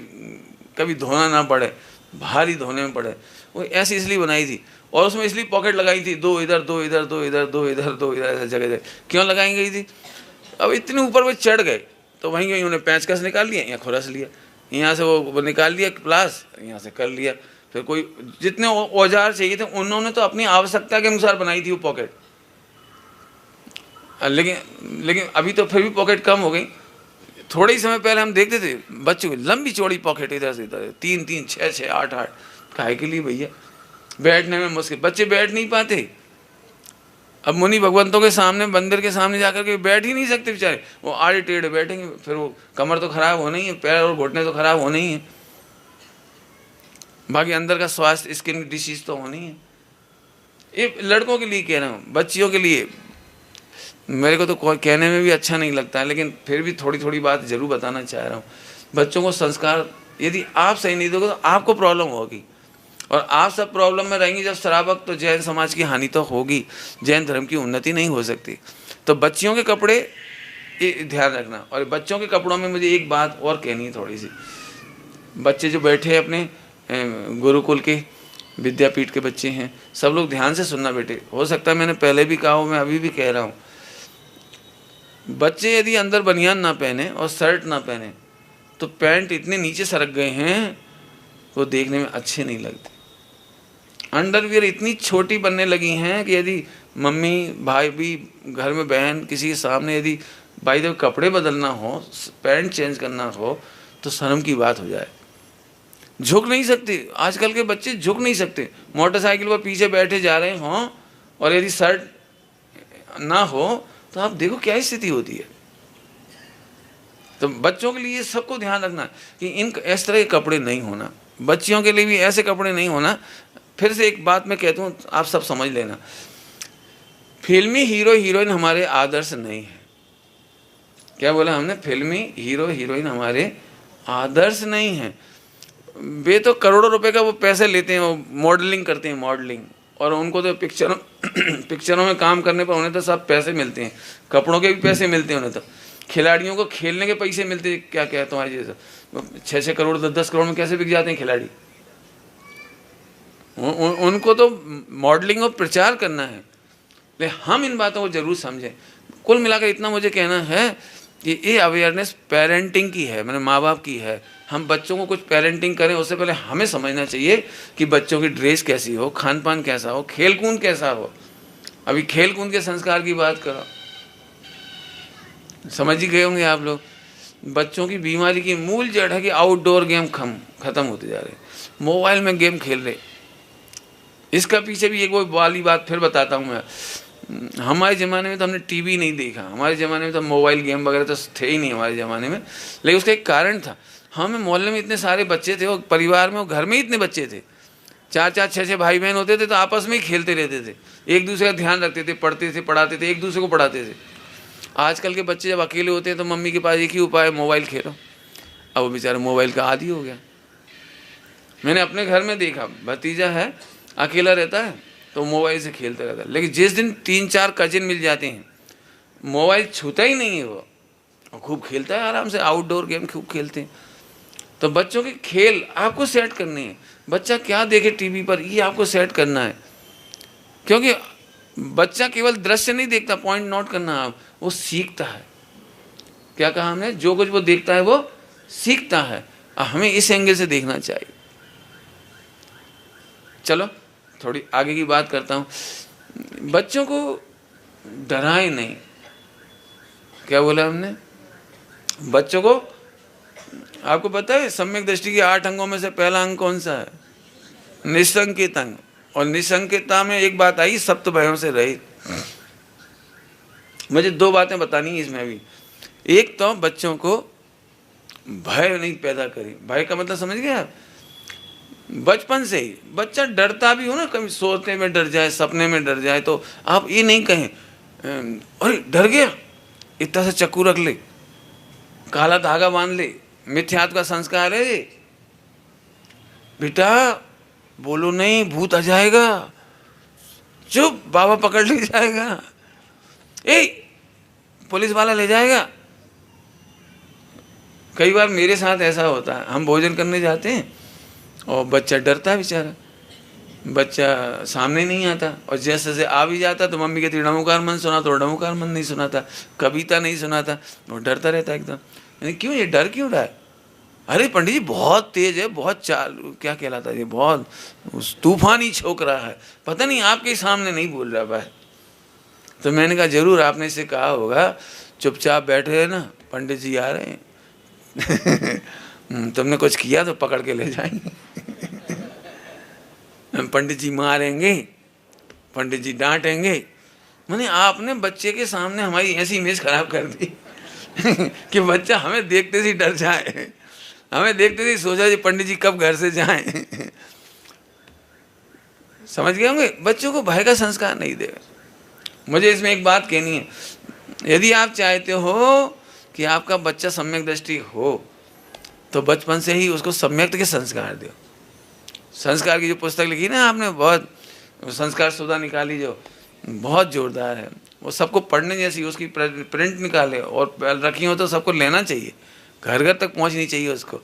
कभी धोना ना पड़े, भारी धोने में पड़े, वो ऐसी इसलिए बनाई थी। और उसमें इसलिए पॉकेट लगाई थी, दो इधर दो इधर, दो इधर दो इधर, दो इधर, ऐसे जगह जगह क्यों लगाई गई थी? अब इतने ऊपर वो चढ़ गए तो वहीं कहीं उन्हें पेंचकस निकाल लिया या खुरस लिया, यहाँ से वो निकाल लिया प्लास, यहाँ से कर लिया। फिर कोई जितने औजार चाहिए थे उन्होंने तो अपनी आवश्यकता के अनुसार बनाई थी वो पॉकेट। लेकिन अभी तो फिर भी पॉकेट कम हो गई। थोड़े ही समय पहले हम देखते थे बच्चों की लंबी चौड़ी पॉकेट, इधर से इधर, 3-3, 6-6, 8-8, काहे के लिए भैया? बैठने में मुश्किल, बच्चे बैठ नहीं पाते। अब मुनि भगवंतों के सामने, मंदिर के सामने जाकर के बैठ ही नहीं सकते बेचारे, वो आड़े टेढ़े बैठेंगे, फिर वो कमर तो खराब होना ही है, पैर और घुटने तो खराब होने ही है, बाकी अंदर का स्वास्थ्य, स्किन डिसीज तो होनी है। ये लड़कों के लिए कह रहा हूँ, बच्चियों के लिए मेरे को तो कहने में भी अच्छा नहीं लगता है, लेकिन फिर भी थोड़ी थोड़ी बात जरूर बताना चाह रहा हूँ। बच्चों को संस्कार यदि आप सही नहीं दोगे तो आपको प्रॉब्लम होगी। और आप सब प्रॉब्लम में रहेंगी जब श्रावक, तो जैन समाज की हानि तो होगी, जैन धर्म की उन्नति नहीं हो सकती। तो बच्चियों के कपड़े ये ध्यान रखना। और बच्चों के कपड़ों में मुझे एक बात और कहनी है थोड़ी सी। बच्चे जो बैठे हैं अपने गुरुकुल के, विद्यापीठ के बच्चे हैं, सब लोग ध्यान से सुनना बेटे। हो सकता है मैंने पहले भी कहा हो, मैं अभी भी कह रहा हूँ, बच्चे यदि अंदर बनियान ना पहने और शर्ट ना पहने तो पैंट इतने नीचे सरक गए हैं वो देखने में अच्छे नहीं लगते। अंडरवियर इतनी छोटी बनने लगी हैं कि यदि मम्मी भाई भी घर में, बहन किसी के सामने यदि भाई जब कपड़े बदलना हो, पैंट चेंज करना हो, तो शर्म की बात हो जाए। झुक नहीं सकते, आजकल के बच्चे झुक नहीं सकते। मोटरसाइकिल पर पीछे बैठे जा रहे हों और यदि शर्ट ना हो तो आप देखो क्या स्थिति होती है। तो बच्चों के लिए सबको ध्यान रखना कि इन इस तरह के कपड़े नहीं होना, बच्चियों के लिए भी ऐसे कपड़े नहीं होना। फिर से एक बात मैं कहता हूँ, आप सब समझ लेना, फिल्मी हीरो हीरोइन हमारे आदर्श नहीं है। क्या बोला हमने? फिल्मी हीरो हीरोइन हमारे आदर्श नहीं है। वे तो करोड़ों रुपए का वो पैसे लेते हैं, वो मॉडलिंग करते हैं, मॉडलिंग, और उनको तो पिक्चरों में काम करने पर उन्हें तो सब पैसे मिलते हैं, कपड़ों के भी पैसे मिलते हैं उन्हें। तो खिलाड़ियों को खेलने के पैसे मिलते हैं। क्या क्या तुम्हारी जैसा 6-6 करोड़ 10-10 करोड़ में कैसे बिक जाते हैं खिलाड़ी। उनको तो मॉडलिंग और प्रचार करना है। लेकिन हम इन बातों को जरूर समझें। कुल मिलाकर इतना मुझे कहना है कि ये अवेयरनेस पेरेंटिंग की है, मैंने माँ बाप की है। हम बच्चों को कुछ पेरेंटिंग करें उससे पहले हमें समझना चाहिए कि बच्चों की ड्रेस कैसी हो, खान पान कैसा हो, खेल कूद कैसा हो। अभी खेल कूद के संस्कार की बात करो, समझ ही गए होंगे आप लोग। बच्चों की बीमारी की मूल जड़ है कि आउटडोर गेम खत्म होते जा रहे, मोबाइल में गेम खेल रहे। इसका पीछे भी एक वो वाली बात फिर बताता हूँ मैं। हमारे ज़माने में तो हमने टीवी नहीं देखा, हमारे ज़माने में तो मोबाइल गेम वगैरह तो थे ही नहीं हमारे ज़माने में। लेकिन उसका एक कारण था, हमें मोहल्ले में इतने सारे बच्चे थे, और परिवार में और घर में ही इतने बच्चे थे, 4-4 6-6 भाई बहन होते थे, तो आपस में ही खेलते रहते थे, एक दूसरे का ध्यान रखते थे, पढ़ते थे, पढ़ाते थे, एक दूसरे को पढ़ाते थे। आजकल के बच्चे जब अकेले होते हैं तो मम्मी के पास एक ही उपाय है, मोबाइल खेलो। अब वो बेचारा मोबाइल का आदी हो गया। मैंने अपने घर में देखा, भतीजा है, अकेला रहता है तो मोबाइल से खेलता रहता है। लेकिन जिस दिन 3-4 कजिन मिल जाते हैं, मोबाइल छूता ही नहीं है वो, और खूब खेलता है आराम से, आउटडोर गेम खूब खेलते हैं। तो बच्चों के खेल आपको सेट करने हैं। बच्चा क्या देखे टीवी पर, ये आपको सेट करना है। क्योंकि बच्चा केवल दृश्य नहीं देखता, पॉइंट नोट करना आप, वो सीखता है। क्या कहा हमने? जो कुछ वो देखता है वो सीखता है। हमें इस एंगल से देखना चाहिए। चलो थोड़ी आगे की बात करता हूँ। बच्चों को डराए नहीं। क्या बोला हमने? बच्चों को, आपको पता है सम्यक दृष्टि के 8 अंगों में से पहला अंग कौन सा है? निसंकेत अंग। और निसंकेतता में एक बात आई, सप्त भयों से रहित। मुझे 2 बातें बतानी है इसमें भी। एक तो बच्चों को भय नहीं पैदा करें। भय का मतलब समझ गए आप? बचपन से ही बच्चा डरता भी हो ना, कभी सोते में डर जाए, सपने में डर जाए, तो आप ये नहीं कहें अरे डर गया, इतना सा चक्कू रख ले, काला धागा बांध ले, मिथ्यात्व का संस्कार है बेटा, बोलो नहीं भूत आ जाएगा, चुप बाबा पकड़ ले जाएगा, ए पुलिस वाला ले जाएगा। कई बार मेरे साथ ऐसा होता है, हम भोजन करने जाते हैं और बच्चा डरता है बेचारा, बच्चा सामने नहीं आता, और जैसे जैसे आ भी जाता तो मम्मी कहती डमोकार मन सुना, तो डमोकार मन नहीं सुनाता, कविता नहीं सुनाता, वो डरता रहता एकदम। क्यों ये डर क्यों रहा है? अरे पंडित जी बहुत तेज है, बहुत चालू, क्या कहलाता है ये, बहुत तूफानी छोक रहा है, पता नहीं आपके सामने नहीं बोल रहा भाई। तो मैंने कहा जरूर आपने इसे कहा होगा, चुपचाप बैठे है ना, पंडित जी आ रहे हैं तुमने कुछ किया तो पकड़ के ले जाएंगे पंडित जी मारेंगे, पंडित जी डांटेंगे। मैंने आपने बच्चे के सामने हमारी ऐसी इमेज खराब कर दी कि बच्चा हमें देखते ही डर जाए, हमें देखते ही सोचा जी पंडित जी कब घर से जाएं समझ गए होंगे? बच्चों को भय का संस्कार नहीं दे। मुझे इसमें एक बात कहनी है, यदि आप चाहते हो कि आपका बच्चा सम्यक दृष्टि हो तो बचपन से ही उसको सम्यक के संस्कार दो। संस्कार की जो पुस्तक लिखी ना आपने, बहुत संस्कार सुधा निकाली जो, बहुत जोरदार है। वो सबको पढ़ने जैसी, उसकी प्रिंट निकाले और रखी हो तो सबको लेना चाहिए, घर घर तक पहुंचनी चाहिए उसको।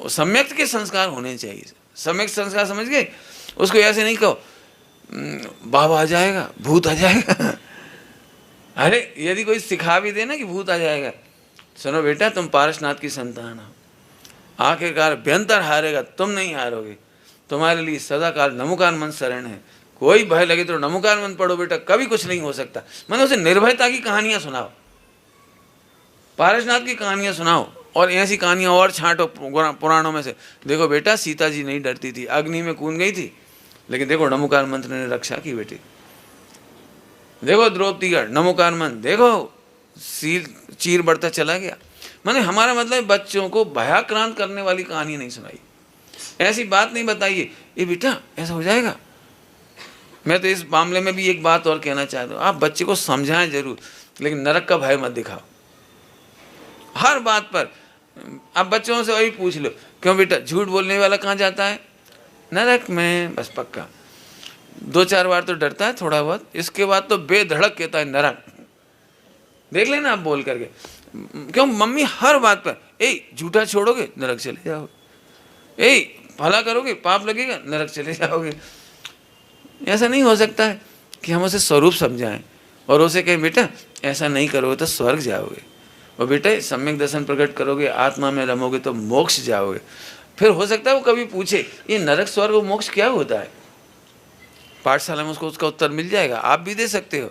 सम्यक के संस्कार होने चाहिए। सम्यक संस्कार समझ गए? उसको ऐसे नहीं कहो बाबा आ जाएगा, भूत आ जाएगा। अरे यदि कोई सिखा भी दे ना कि भूत आ जाएगा, सुनो बेटा तुम पारसनाथ की संतान हो, आखिरकार भयंकर हारेगा, तुम नहीं हारोगे। तुम्हारे लिए सदाकाल नमोकार मंत्र शरण है। कोई भय लगे तो नमोकार मंत्र पढ़ो बेटा, कभी कुछ नहीं हो सकता। मैंने उसे निर्भयता की कहानियां सुनाओ, पारसनाथ की कहानियां सुनाओ, और ऐसी कहानियां और छांटो पुराणों में से। देखो बेटा सीता जी नहीं डरती थी, अग्नि में कूद गई थी, लेकिन देखो नमोकार मंत्र ने रक्षा की बेटी। देखो द्रौपदी का नमोकार मंत्र, देखो सील चीर बढ़ता चला गया। मैंने हमारा मतलब बच्चों को भयाक्रांत करने वाली कहानी नहीं सुनाई, ऐसी बात नहीं बताइए ये बेटा ऐसा हो जाएगा। मैं तो इस मामले में भी एक बात और कहना चाहता हूँ, आप बच्चे को समझाएं जरूर, लेकिन नरक का भय मत दिखाओ हर बात पर। आप बच्चों से वही पूछ लो, क्यों बेटा झूठ बोलने वाला कहाँ जाता है? नरक में, बस पक्का। 2-4 बार तो डरता है थोड़ा बहुत, इसके बाद तो बेधड़क कहता है नरक। देख लेना आप बोल करके, क्यों मम्मी हर बात पर, ए झूठा छोड़ोगे नरक चले जाओगे, ए भला करोगे पाप लगेगा नरक चले जाओगे। ऐसा नहीं हो सकता है कि हम उसे स्वरूप समझाएं और उसे कहें बेटा ऐसा नहीं करोगे तो स्वर्ग जाओगे, और बेटा सम्यक दर्शन प्रकट करोगे आत्मा में रमोगे तो मोक्ष जाओगे। फिर हो सकता है वो कभी पूछे ये नरक स्वर्ग और मोक्ष क्या होता है, पाठशाला में उसको उसका उत्तर मिल जाएगा। आप भी दे सकते हो।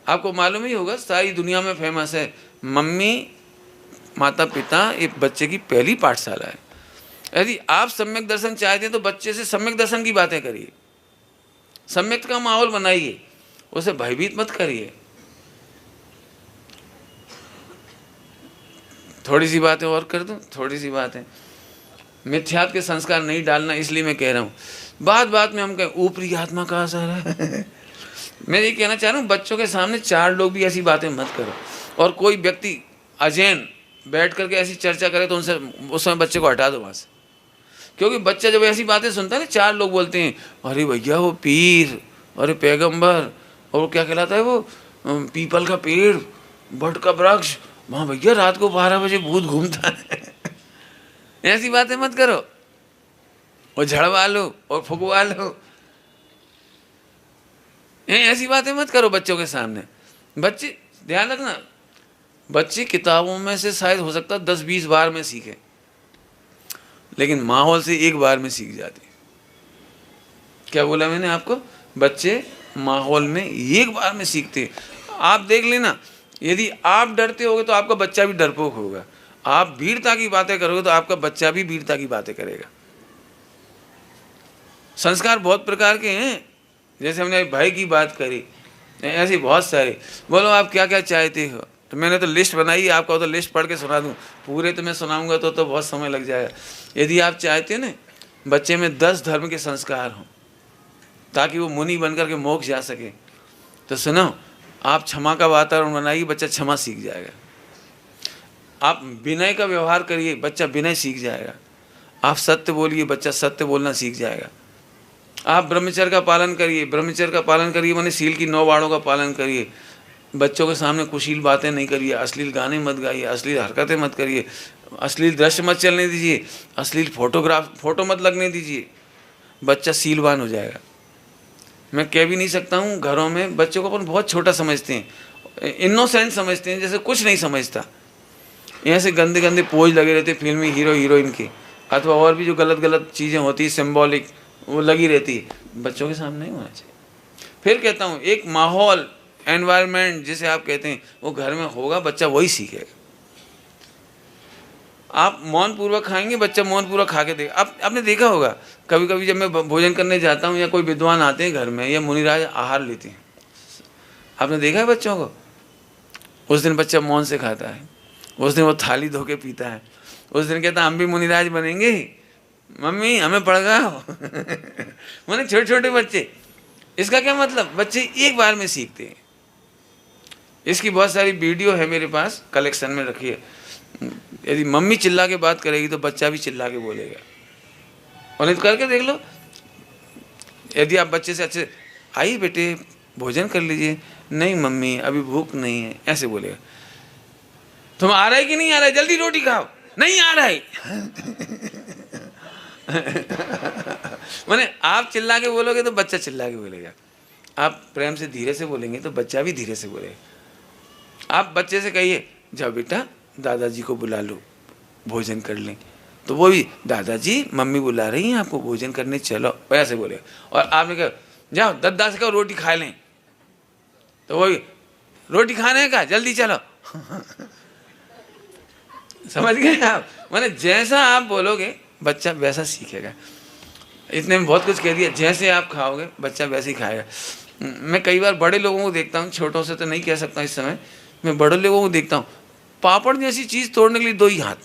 आपको मालूम ही होगा सारी दुनिया में फेमस है, मम्मी माता पिता एक बच्चे की पहली पाठशाला है। यदि आप सम्यक दर्शन चाहते हैं तो बच्चे से सम्यक दर्शन की बातें करिए, सम्यक का माहौल बनाइए, उसे भयभीत मत करिए। थोड़ी सी बातें और कर दूं, थोड़ी सी बातें, मिथ्यात्व के संस्कार नहीं डालना, इसलिए मैं कह रहा हूँ। बात बात में हम कहें ऊपरी आत्मा का असर है। मैं ये कहना चाह रहा हूँ बच्चों के सामने 4 लोग भी ऐसी बातें मत करो, और कोई व्यक्ति अजैन बैठ करके ऐसी चर्चा करे तो उनसे उस समय बच्चे को हटा दो वहाँ से। क्योंकि बच्चा जब ऐसी बातें सुनता है ना, 4 लोग बोलते हैं अरे भैया वो पीर, अरे पैगंबर, और वो क्या कहलाता है वो पीपल का पेड़, बट का वृक्ष, वहाँ भैया रात को 12 बजे भूत घूमता है। ऐसी बातें मत करो, और झड़वा लो और फुकवा लो, ऐसी बातें मत करो बच्चों के सामने। बच्चे ध्यान रखना, बच्चे किताबों में से शायद हो सकता है 10-20 बार में सीखे, लेकिन माहौल से एक बार में सीख जाते। क्या बोला मैंने आपको? बच्चे माहौल में एक बार में सीखते। आप देख लेना, यदि आप डरते होगे तो आपका बच्चा भी डरपोक होगा, आप वीरता की बातें करोगे तो आपका बच्चा भी वीरता की बातें करेगा। संस्कार बहुत प्रकार के हैं, जैसे हमने भय की बात करी, ऐसे बहुत सारे। बोलो आप क्या क्या चाहते हो, तो मैंने तो लिस्ट बनाई, आपका तो लिस्ट पढ़ के सुना दूं, पूरे तो मैं सुनाऊंगा तो बहुत समय लग जाएगा। यदि आप चाहते हैं ना बच्चे में 10 धर्म के संस्कार हों ताकि वो मुनि बनकर के मोक्ष जा सके, तो सुनो, आप क्षमा का वातावरण बनाइए, बच्चा क्षमा सीख जाएगा। आप विनय का व्यवहार करिए, बच्चा विनय सीख जाएगा। आप सत्य बोलिए, बच्चा सत्य बोलना सीख जाएगा। आप ब्रह्मचर्य का पालन करिए, ब्रह्मचर्य का पालन करिए माने सील की 9 वाणों का पालन करिए। बच्चों के सामने कुशील बातें नहीं करिए, अश्लील गाने मत गाइए, अश्लील हरकतें मत करिए, अश्लील दृश्य मत चलने दीजिए, अश्लील फोटो मत लगने दीजिए, बच्चा सीलवान हो जाएगा। मैं कह भी नहीं सकता हूँ, घरों में बच्चों को अपन बहुत छोटा समझते हैं, इनोसेंट समझते हैं, जैसे कुछ नहीं समझता। यहाँ से गंदे गंदे पोज लगे रहते फिल्मी हीरो हीरोइन के, अथवा और भी जो गलत गलत चीज़ें होती है सिम्बॉलिक, वो लगी रहती है। बच्चों के सामने नहीं होना चाहिए। फिर कहता हूँ एक माहौल, एनवायरनमेंट जिसे आप कहते हैं, वो घर में होगा, बच्चा वही सीखेगा। आप मौन पूर्वक खाएंगे, बच्चा मौन पूर्वक खा के देगा। आपने देखा होगा कभी कभी जब मैं भोजन करने जाता हूँ या कोई विद्वान आते हैं घर में या मुनिराज आहार लेते हैं, आपने देखा है बच्चों को, उस दिन बच्चा मौन से खाता है, उस दिन वो थाली धो के पीता है, उस दिन कहता हम भी मुनिराज बनेंगे, मम्मी हमें पढ़ाओ। मैंने छोटे छोटे बच्चे, इसका क्या मतलब, बच्चे एक बार में सीखते हैं। इसकी बहुत सारी वीडियो है मेरे पास, कलेक्शन में रखी है। यदि मम्मी चिल्ला के बात करेगी तो बच्चा भी चिल्ला के बोलेगा। और नहीं तो करके देख लो, यदि आप बच्चे से अच्छे, आइए बेटे भोजन कर लीजिए, नहीं मम्मी अभी भूख नहीं है, ऐसे बोलेगा। तुम आ रहा है कि नहीं आ रहा है, जल्दी रोटी खाओ, नहीं आ रहा है। माने आप चिल्ला के बोलोगे तो बच्चा चिल्ला के बोलेगा, आप प्रेम से धीरे से बोलेंगे तो बच्चा भी धीरे से बोलेगा। आप बच्चे से कहिए जाओ बेटा दादाजी को बुला लो भोजन कर लें, तो वो भी दादाजी मम्मी बुला रही हैं आपको भोजन करने चलो, ऐसे बोलेगा। और आपने कहा जाओ दद्दा से कहो रोटी खा लें, तो वही रोटी खाने का जल्दी चलो। समझ गए आप, माने जैसा आप बोलोगे बच्चा वैसा सीखेगा। इतने में बहुत कुछ कह दिया, जैसे आप खाओगे बच्चा वैसे ही खाएगा। मैं कई बार बड़े लोगों को देखता हूँ, छोटों से तो नहीं कह सकता इस समय, मैं बड़े लोगों को देखता हूँ पापड़ जैसी चीज तोड़ने के लिए 2 ही हाथ।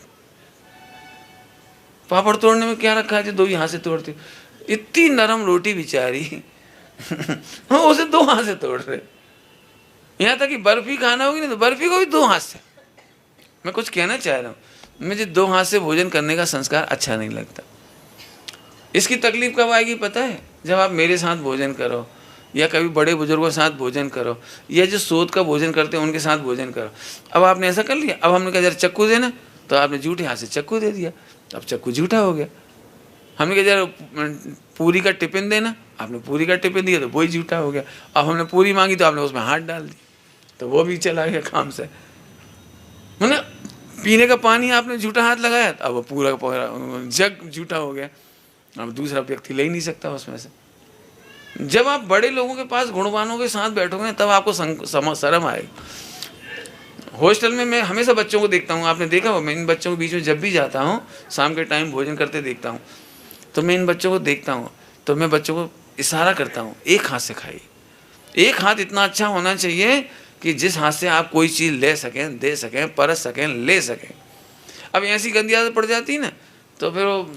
पापड़ तोड़ने में क्या रखा है जो 2 ही हाथ से तोड़ते, इतनी नरम रोटी बेचारी उसे 2 हाथ से तोड़ रहे। यहाँ तक कि बर्फी खाना होगी ना तो बर्फी को भी 2 हाथ से। मैं कुछ कहना चाह रहा हूँ, मुझे 2 हाथ से भोजन करने का संस्कार अच्छा नहीं लगता। इसकी तकलीफ कब आएगी पता है, जब आप मेरे साथ भोजन करो या कभी बड़े बुजुर्गों के साथ भोजन करो या जो सोत का भोजन करते हैं उनके साथ भोजन करो। अब आपने ऐसा कर लिया, अब हमने कहा जरा चक्कू देना, तो आपने जूठे हाथ से चक्कू दे दिया, अब चक्कू जूठा हो गया। हमने कहा जरा पूरी का टिफिन देना, आपने पूरी का टिफिन दिया तो वही जूठा हो गया। अब हमने पूरी मांगी तो आपने उसमें हाथ डाल दिया, तो वो भी चला गया काम से। मतलब पीने का पानी आपने जूठा हाथ लगाया, अब वो पूरा जग जूठा हो गया, अब दूसरा व्यक्ति ले ही नहीं सकता उसमें से। जब आप बड़े लोगों के पास गुणवानों के साथ बैठोगे तब आपको शर्म आएगी। हॉस्टल में मैं हमेशा बच्चों को देखता हूँ, आपने देखा हो, मैं इन बच्चों के बीच में जब भी जाता हूँ शाम के टाइम भोजन करते देखता हूँ, तो मैं इन बच्चों को देखता हूँ तो मैं बच्चों को इशारा करता हूँ एक हाथ से खाइए। एक हाथ इतना अच्छा होना चाहिए कि जिस हाथ से आप कोई चीज़ ले सकें, दे सकें, परस सकें, ले सकें। अब ऐसी गंदी आदत पड़ जाती है ना, तो फिर वो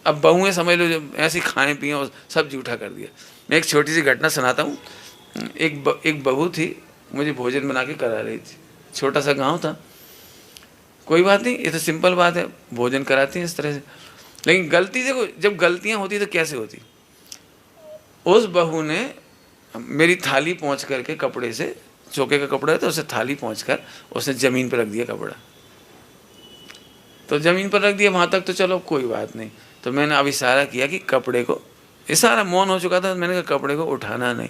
अब बहुएं समझ लो जब ऐसे खाएं पिए और सब जूठा कर दिया। मैं एक छोटी सी घटना सुनाता हूँ। एक बहू थी, मुझे भोजन बना के करा रही थी, छोटा सा गांव था, कोई बात नहीं, ये तो सिंपल बात है, भोजन कराती हैं इस तरह से। लेकिन गलती देखो, जब गलतियां होती तो कैसे होती। उस बहू ने मेरी थाली पहुँच करके कपड़े से, चौके का कपड़ा है तो उसे थाली पहुँच कर उसने ज़मीन पर रख दिया कपड़ा, तो ज़मीन पर रख दिया, वहाँ तक तो चलो कोई बात नहीं। तो मैंने अब इशारा किया कि कपड़े को, इशारा मौन हो चुका था, मैंने कहा कपड़े को उठाना नहीं।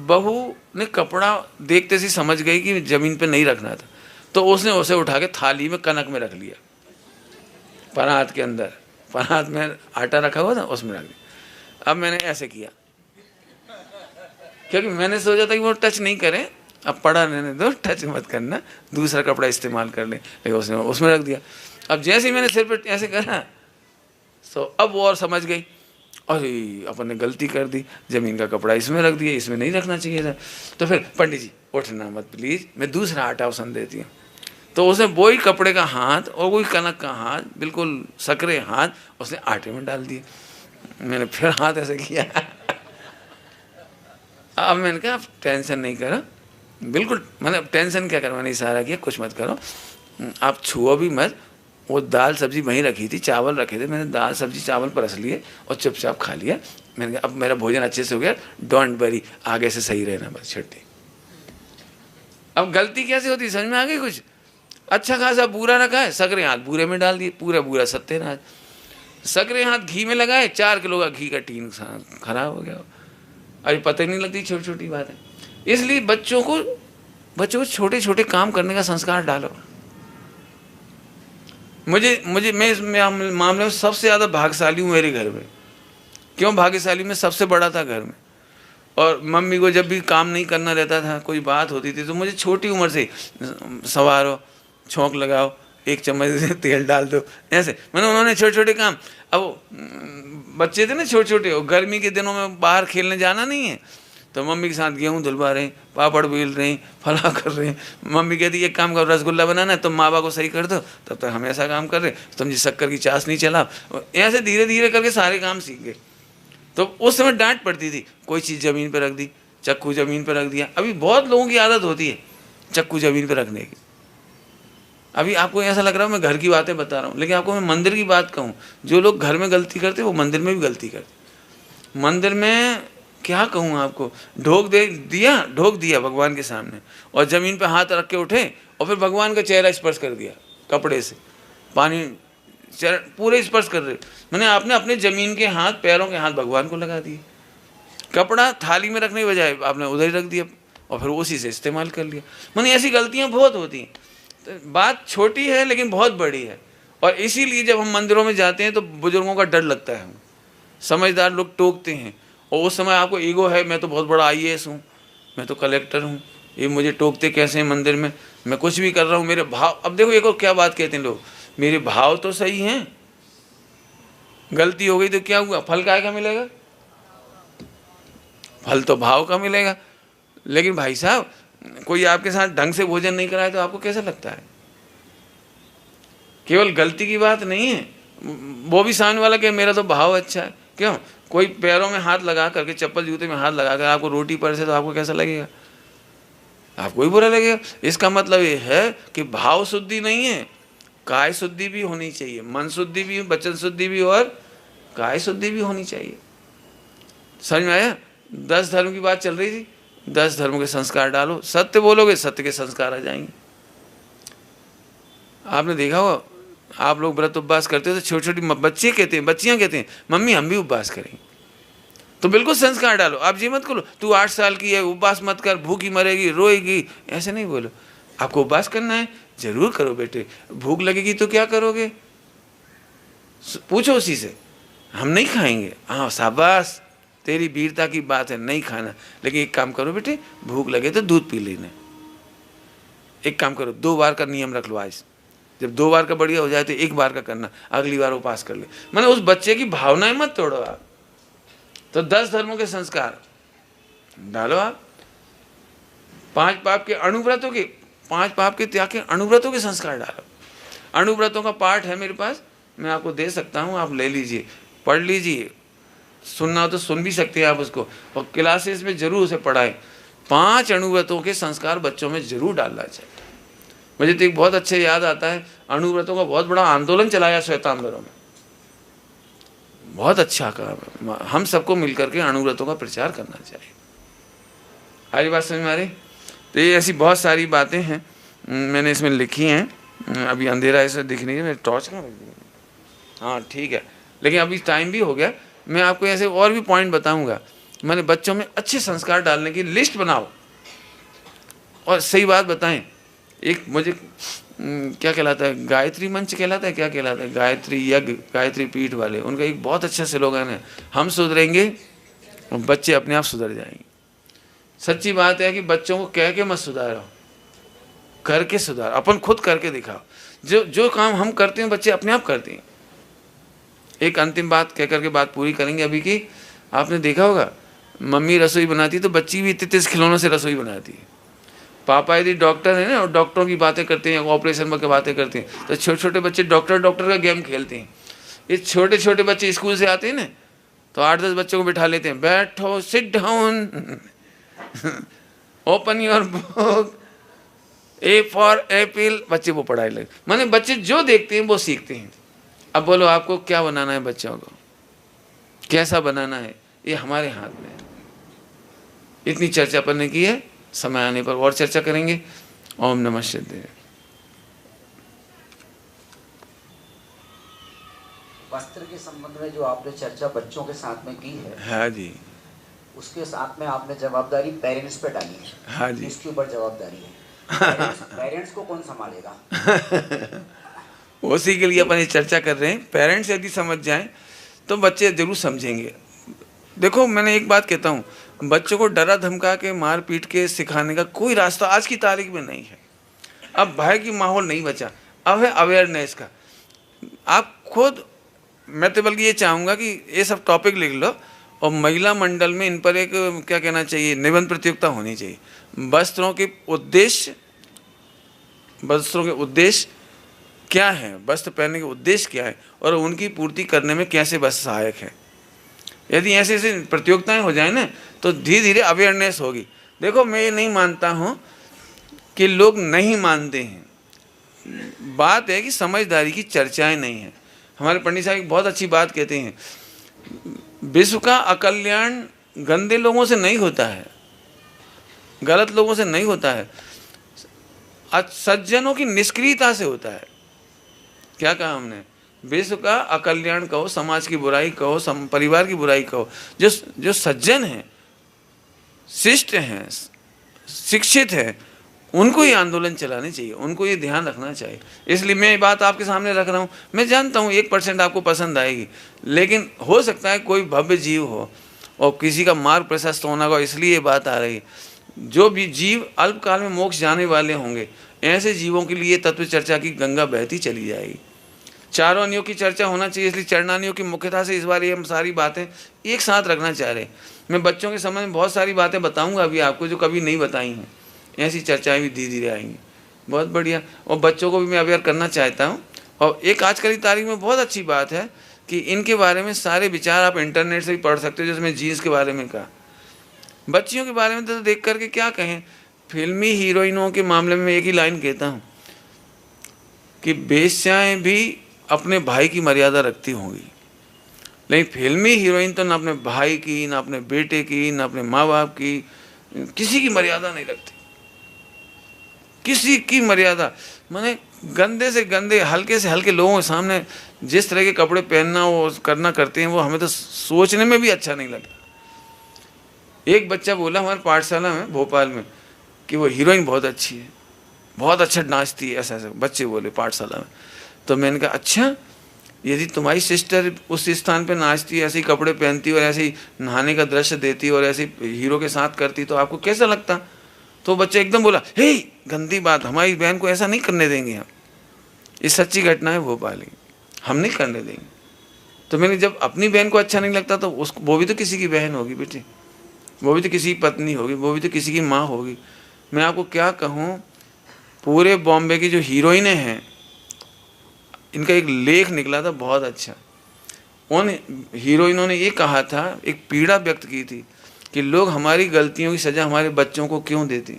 बहू ने कपड़ा देखते से समझ गई कि ज़मीन पे नहीं रखना था, तो उसने उसे उठा के थाली में कनक में रख लिया, परात के अंदर, परात में आटा रखा हुआ था उसमें रख दिया। अब मैंने ऐसे किया क्योंकि मैंने सोचा था कि वो टच नहीं करें, अब पड़ा रहने दो, टच मत करना, दूसरा कपड़ा इस्तेमाल कर ले, लेकिन उसने उसमें रख दिया। अब जैसे ही मैंने सिर पर ऐसे करा तो अब वो और समझ गई, अरे अपन ने गलती कर दी, ज़मीन का कपड़ा इसमें रख दिया, इसमें नहीं रखना चाहिए था। तो फिर पंडित जी उठना मत प्लीज़, मैं दूसरा आटा उसन देती हूँ। तो उसने वही कपड़े का हाथ और वही कनक का हाथ, बिल्कुल सकरे हाथ, उसने आटे में डाल दिए। मैंने फिर हाथ ऐसे किया। अब मैंने कहा आप टेंशन नहीं करो, बिल्कुल, मतलब टेंशन क्या करो, मैंने इशारा किया कुछ मत करो, आप छुओ भी मत। वो दाल सब्जी वहीं रखी थी, चावल रखे थे, मैंने दाल सब्जी चावल परस लिए और चुपचाप खा लिया। मैंने कहा अब मेरा भोजन अच्छे से हो गया, डोंट वरी, आगे से सही रहना बस, छुट्टी। अब गलती कैसे होती समझ में आ गई कुछ। अच्छा खासा बूरा रखा है, सकरे हाथ बूरे में डाल दिए, पूरा बूरा सत्यानाश। सकरे हाथ घी में लगाए, 4 किलो का घी का टीन खराब हो गया। अरे पता ही नहीं लगती, छोटी छोटी बात है। इसलिए बच्चों को छोटे छोटे काम करने का संस्कार डालो। मैं इस मामले में सबसे ज़्यादा भाग्यशाली हूँ मेरे घर में। क्यों भाग्यशाली? मैं सबसे बड़ा था घर में, और मम्मी को जब भी काम नहीं करना रहता था, कोई बात होती थी, तो मुझे छोटी उम्र से संवारो, छोंक लगाओ, 1 चम्मच तेल डाल दो, ऐसे मैंने उन्होंने छोटे छोटे काम। अब बच्चे थे ना छोटे छोटे, और गर्मी के दिनों में बाहर खेलने जाना नहीं है, तो मम्मी के साथ गेहूँ धुलवा रहे, पापड़ बेल रहे, फला कर रहे। मम्मी कहती एक काम करो, रसगुल्ला बनाना है, तुम माँ बाप को सही कर दो, तब तक हम ऐसा काम कर रहे, तुम जी शक्कर की चाशनी चला। ऐसे धीरे धीरे करके सारे काम सीख गए। तो उस समय डांट पड़ती थी, कोई चीज़ ज़मीन पर रख दी, चक्कू ज़मीन पर रख दिया। अभी बहुत लोगों की आदत होती है चक्कू ज़मीन पर रखने की। अभी आपको ऐसा लग रहा है मैं घर की बातें बता रहा हूँ, लेकिन आपको मैं मंदिर की बात कहूँ, जो लोग घर में गलती करते वो मंदिर में भी गलती करते। मंदिर में क्या कहूँ आपको, ढोक दिया भगवान के सामने और ज़मीन पे हाथ रख के उठे और फिर भगवान का चेहरा स्पर्श कर दिया कपड़े से, पानी चेहरा पूरे स्पर्श कर रहे। मैंने आपने अपने ज़मीन के हाथ, पैरों के हाथ भगवान को लगा दिए। कपड़ा थाली में रखने के बजाय आपने उधर ही रख दिया और फिर उसी से इस्तेमाल कर लिया। मैंने ऐसी गलतियाँ बहुत होती हैं। तो बात छोटी है लेकिन बहुत बड़ी है, और इसीलिए जब हम मंदिरों में जाते हैं तो बुजुर्गों का डर लगता है। हम समझदार लोग टोकते हैं, और उस समय आपको ईगो है, मैं तो बहुत बड़ा IAS हूँ, मैं तो कलेक्टर हूँ, ये मुझे टोकते कैसे हैं मंदिर में, मैं कुछ भी कर रहा हूँ, मेरे भाव। अब देखो एक और क्या बात कहते हैं लोग, मेरे भाव तो सही हैं, गलती हो गई तो क्या हुआ, फल काय का मिलेगा, फल तो भाव का मिलेगा। लेकिन भाई साहब, कोई आपके साथ ढंग से भोजन नहीं कराए तो आपको कैसा लगता है? केवल गलती की बात नहीं है, वो भी सामने वाला कि मेरा तो भाव अच्छा है। क्यों? कोई पैरों में हाथ लगा करके, चप्पल जूते में हाथ लगा कर आपको रोटी परसे तो आपको कैसा लगेगा? आपको ही बुरा लगेगा। इसका मतलब ये है कि भाव शुद्धि नहीं है, काय शुद्धि भी होनी चाहिए, मन शुद्धि भी, वचन शुद्धि भी और काय शुद्धि भी होनी चाहिए। समझ में आया? 10 धर्म की बात चल रही थी, 10 धर्मों के संस्कार डालो, सत्य बोलोगे सत्य के संस्कार आ जाएंगे। आपने देखा हो, आप लोग व्रत उपवास करते हो तो छोटी छोटी बच्चे कहते हैं, बच्चियां कहते हैं मम्मी हम भी उपवास करेंगे, तो बिल्कुल संस्कार डालो। आप ये मत करो तू 8 साल की है उपवास मत कर, भूखी मरेगी, रोएगी, ऐसे नहीं बोलो। आपको उपवास करना है जरूर करो बेटे, भूख लगेगी तो क्या करोगे, पूछो उसी से। हम नहीं खाएंगे, हाँ शाबाश, तेरी वीरता की बात है, नहीं खाना, लेकिन एक काम करो बेटे, भूख लगे तो दूध पी लेना। एक काम करो, 2 बार का नियम रख लो आज, जब 2 बार का बढ़िया हो जाए तो 1 बार का करना, अगली बार उपवास कर ले। मैंने उस बच्चे की भावनाएं मत तोड़ो आप। तो 10 धर्मों के संस्कार डालो आप, 5 पाप के अणुव्रतों के, 5 पाप के त्याग के अणुव्रतों के संस्कार डालो। अणुव्रतों का पाठ है मेरे पास, मैं आपको दे सकता हूँ, आप ले लीजिए, पढ़ लीजिए, सुनना हो तो सुन भी सकते हैं आप उसको, और क्लासेस में जरूर उसे पढ़ाएं। 5 अणुव्रतों के संस्कार बच्चों में जरूर डालना चाहिए। मुझे तो एक बहुत अच्छे याद आता है, अणुव्रतों का बहुत बड़ा आंदोलन चलाया श्वेतांबरों में, बहुत अच्छा काम है। हम सबको मिलकर के अणुव्रतों का प्रचार करना चाहिए। आज बात समझ में आ रही? तो ये ऐसी बहुत सारी बातें हैं मैंने इसमें लिखी हैं। अभी अंधेरा ऐसा दिख नहीं है, मेरी टॉर्च कहाँ रख दी? हाँ ठीक है, लेकिन अभी टाइम भी हो गया, मैं आपको ऐसे और भी पॉइंट बताऊंगा। मैंने बच्चों में अच्छे संस्कार डालने की लिस्ट बनाओ और सही बात बताएं। एक मुझे क्या कहलाता है, गायत्री मंच कहलाता है, क्या कहलाता है, गायत्री यज्ञ, गायत्री पीठ वाले, उनका एक बहुत अच्छा स्लोगन है, हम सुधरेंगे और बच्चे अपने आप सुधर जाएंगे। सच्ची बात है कि बच्चों को कह के मत सुधारो, करके सुधार, अपन खुद करके दिखाओ। जो काम हम करते हैं बच्चे अपने आप करते हैं। एक अंतिम बात कह करके बात पूरी करेंगे अभी की। आपने देखा होगा, मम्मी रसोई बनाती तो बच्ची भी 33 खिलौनों से रसोई बनाती है। पापा यदि डॉक्टर है ना, और डॉक्टरों की बातें करते हैं, ऑपरेशन की बातें करते हैं, तो छोटे छोटे बच्चे डॉक्टर का गेम खेलते हैं। ये छोटे छोटे बच्चे स्कूल से आते हैं ना, तो 8-10 बच्चों को बिठा लेते हैं, बैठो, sit down, open your book, A for Apple, बच्चे वो पढ़ाई लगे। माने बच्चे जो देखते हैं वो सीखते हैं। अब बोलो आपको क्या बनाना है, बच्चों को कैसा बनाना है, ये हमारे हाथ में है। इतनी चर्चा अपन ने की है, समय आने पर और चर्चा करेंगे। ओम नमः शिवाय। वस्त्र के संबंध में जो आपने चर्चा बच्चों के साथ में की है, हाँ जी, उसके साथ में आपने जवाबदारी पेरेंट्स पे डाली है। हाँ जी, इसके ऊपर जवाबदारी है, पेरेंट्स को कौन संभालेगा? उसी के लिए अपन ये चर्चा कर रहे हैं। पेरेंट्स यदि समझ जाएं तो बच्चे जरूर समझेंगे। देखो मैंने एक बात कहता हूँ, बच्चों को डरा धमका के, मार पीट के सिखाने का कोई रास्ता आज की तारीख में नहीं है। अब भय की माहौल नहीं बचा, अब है अवेयरनेस का। आप खुद, मैं तो बल्कि ये चाहूँगा कि ये सब टॉपिक लिख लो और महिला मंडल में इन पर एक क्या कहना चाहिए, निबंध प्रतियोगिता होनी चाहिए। वस्त्रों के उद्देश्य क्या है, वस्त्र पहनने के उद्देश्य क्या है और उनकी पूर्ति करने में कैसे वस्त्र सहायक है। यदि ऐसे ऐसे प्रतियोगिताएं हो जाए ना तो धीरे धीरे अवेयरनेस होगी। देखो मैं ये नहीं मानता हूँ कि लोग नहीं मानते हैं, बात है कि समझदारी की चर्चाएं नहीं है। हमारे पंडित साहब एक बहुत अच्छी बात कहते हैं, विश्व का अकल्याण गंदे लोगों से नहीं होता है, गलत लोगों से नहीं होता है, सज्जनों की निष्क्रियता से होता है। क्या कहा हमने? विश्व का अकल्याण कहो, समाज की बुराई कहो, परिवार की बुराई कहो, जो सज्जन हैं, शिष्ट हैं, शिक्षित हैं, उनको ये आंदोलन चलाने चाहिए, उनको ये ध्यान रखना चाहिए। इसलिए मैं ये बात आपके सामने रख रहा हूँ। मैं जानता हूँ 1% आपको पसंद आएगी, लेकिन हो सकता है कोई भव्य जीव हो और किसी का मार्ग प्रशस्त होना हो, इसलिए ये बात आ रही है। जो भी जीव अल्पकाल में मोक्ष जाने वाले होंगे, ऐसे जीवों के लिए तत्व चर्चा की गंगा बहती चली जाएगी। चारों अनियों की चर्चा होना चाहिए, इसलिए चरणानियों की मुख्यता से इस बार ये हम सारी बातें एक साथ रखना चाह रहे हैं। मैं बच्चों के संबंध में बहुत सारी बातें बताऊंगा अभी आपको, जो कभी नहीं बताई हैं। ऐसी चर्चाएं भी धीरे धीरे आएंगी। बहुत बढ़िया। और बच्चों को भी मैं अवेयर करना चाहता हूँ। और एक आजकल की तारीख में बहुत अच्छी बात है कि इनके बारे में सारे विचार आप इंटरनेट से भी पढ़ सकते हो। जैसे मैं जीन्स के बारे में कहा, बच्चियों के बारे में तो देख करके क्या कहें। फिल्मी हीरोइनों के मामले में एक ही लाइन कहता हूँ कि बेश्याएँ भी अपने भाई की मर्यादा रखती होंगी, लेकिन फिल्मी हीरोइन तो ना अपने भाई की, ना अपने बेटे की, ना अपने माँ बाप की, किसी की मर्यादा नहीं रखती, किसी की मर्यादा। माने गंदे से गंदे, हल्के से हल्के लोगों के सामने जिस तरह के कपड़े पहनना वो करना करते हैं, वो हमें तो सोचने में भी अच्छा नहीं लगता। एक बच्चा बोला हमारे पाठशाला में भोपाल में कि वो हीरोइन बहुत अच्छी है, बहुत अच्छा नाचती है, ऐसा ऐसा बच्चे बोले पाठशाला में। तो मैंने कहा अच्छा, यदि तुम्हारी सिस्टर उस स्थान पे नाचती है, ऐसे ही कपड़े पहनती और ऐसे ही नहाने का दृश्य देती और ऐसे हीरो के साथ करती, तो आपको कैसा लगता? तो बच्चा एकदम बोला, हे गंदी बात, हमारी बहन को ऐसा नहीं करने देंगे हम। ये सच्ची घटना है भोपाल की, हम नहीं करने देंगे। तो मैंने जब अपनी बहन को अच्छा नहीं लगता तो उसको, वो भी तो किसी की बहन होगी बेटी, वो भी तो किसी की पत्नी होगी, वो भी तो किसी की माँ होगी। मैं आपको क्या कहूँ, पूरे बॉम्बे की जो हीरोइनें हैं, इनका एक लेख निकला था बहुत अच्छा। उन हीरोइनों ने ये कहा था, एक पीड़ा व्यक्त की थी कि लोग हमारी गलतियों की सज़ा हमारे बच्चों को क्यों देते।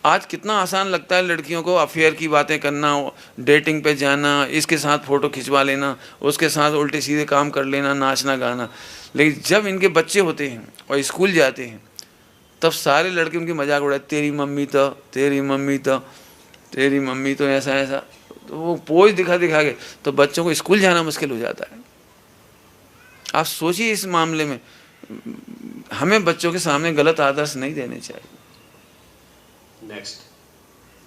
आज कितना आसान लगता है लड़कियों को अफेयर की बातें करना, डेटिंग पे जाना, इसके साथ फ़ोटो खिंचवा लेना, उसके साथ उल्टे सीधे काम कर लेना, नाचना गाना। लेकिन जब इनके बच्चे होते हैं और स्कूल जाते हैं, तब सारे लड़के उनकी मजाक उड़ाते, तेरी मम्मी तो, तेरी मम्मी तो, तेरी मम्मी तो ऐसा ऐसा। तो वो पोज दिखा दिखा के तो बच्चों को स्कूल जाना मुश्किल हो जाता है। आप सोचिए, इस मामले में हमें बच्चों के सामने गलत आदर्श नहीं देने चाहिए। नेक्स्ट,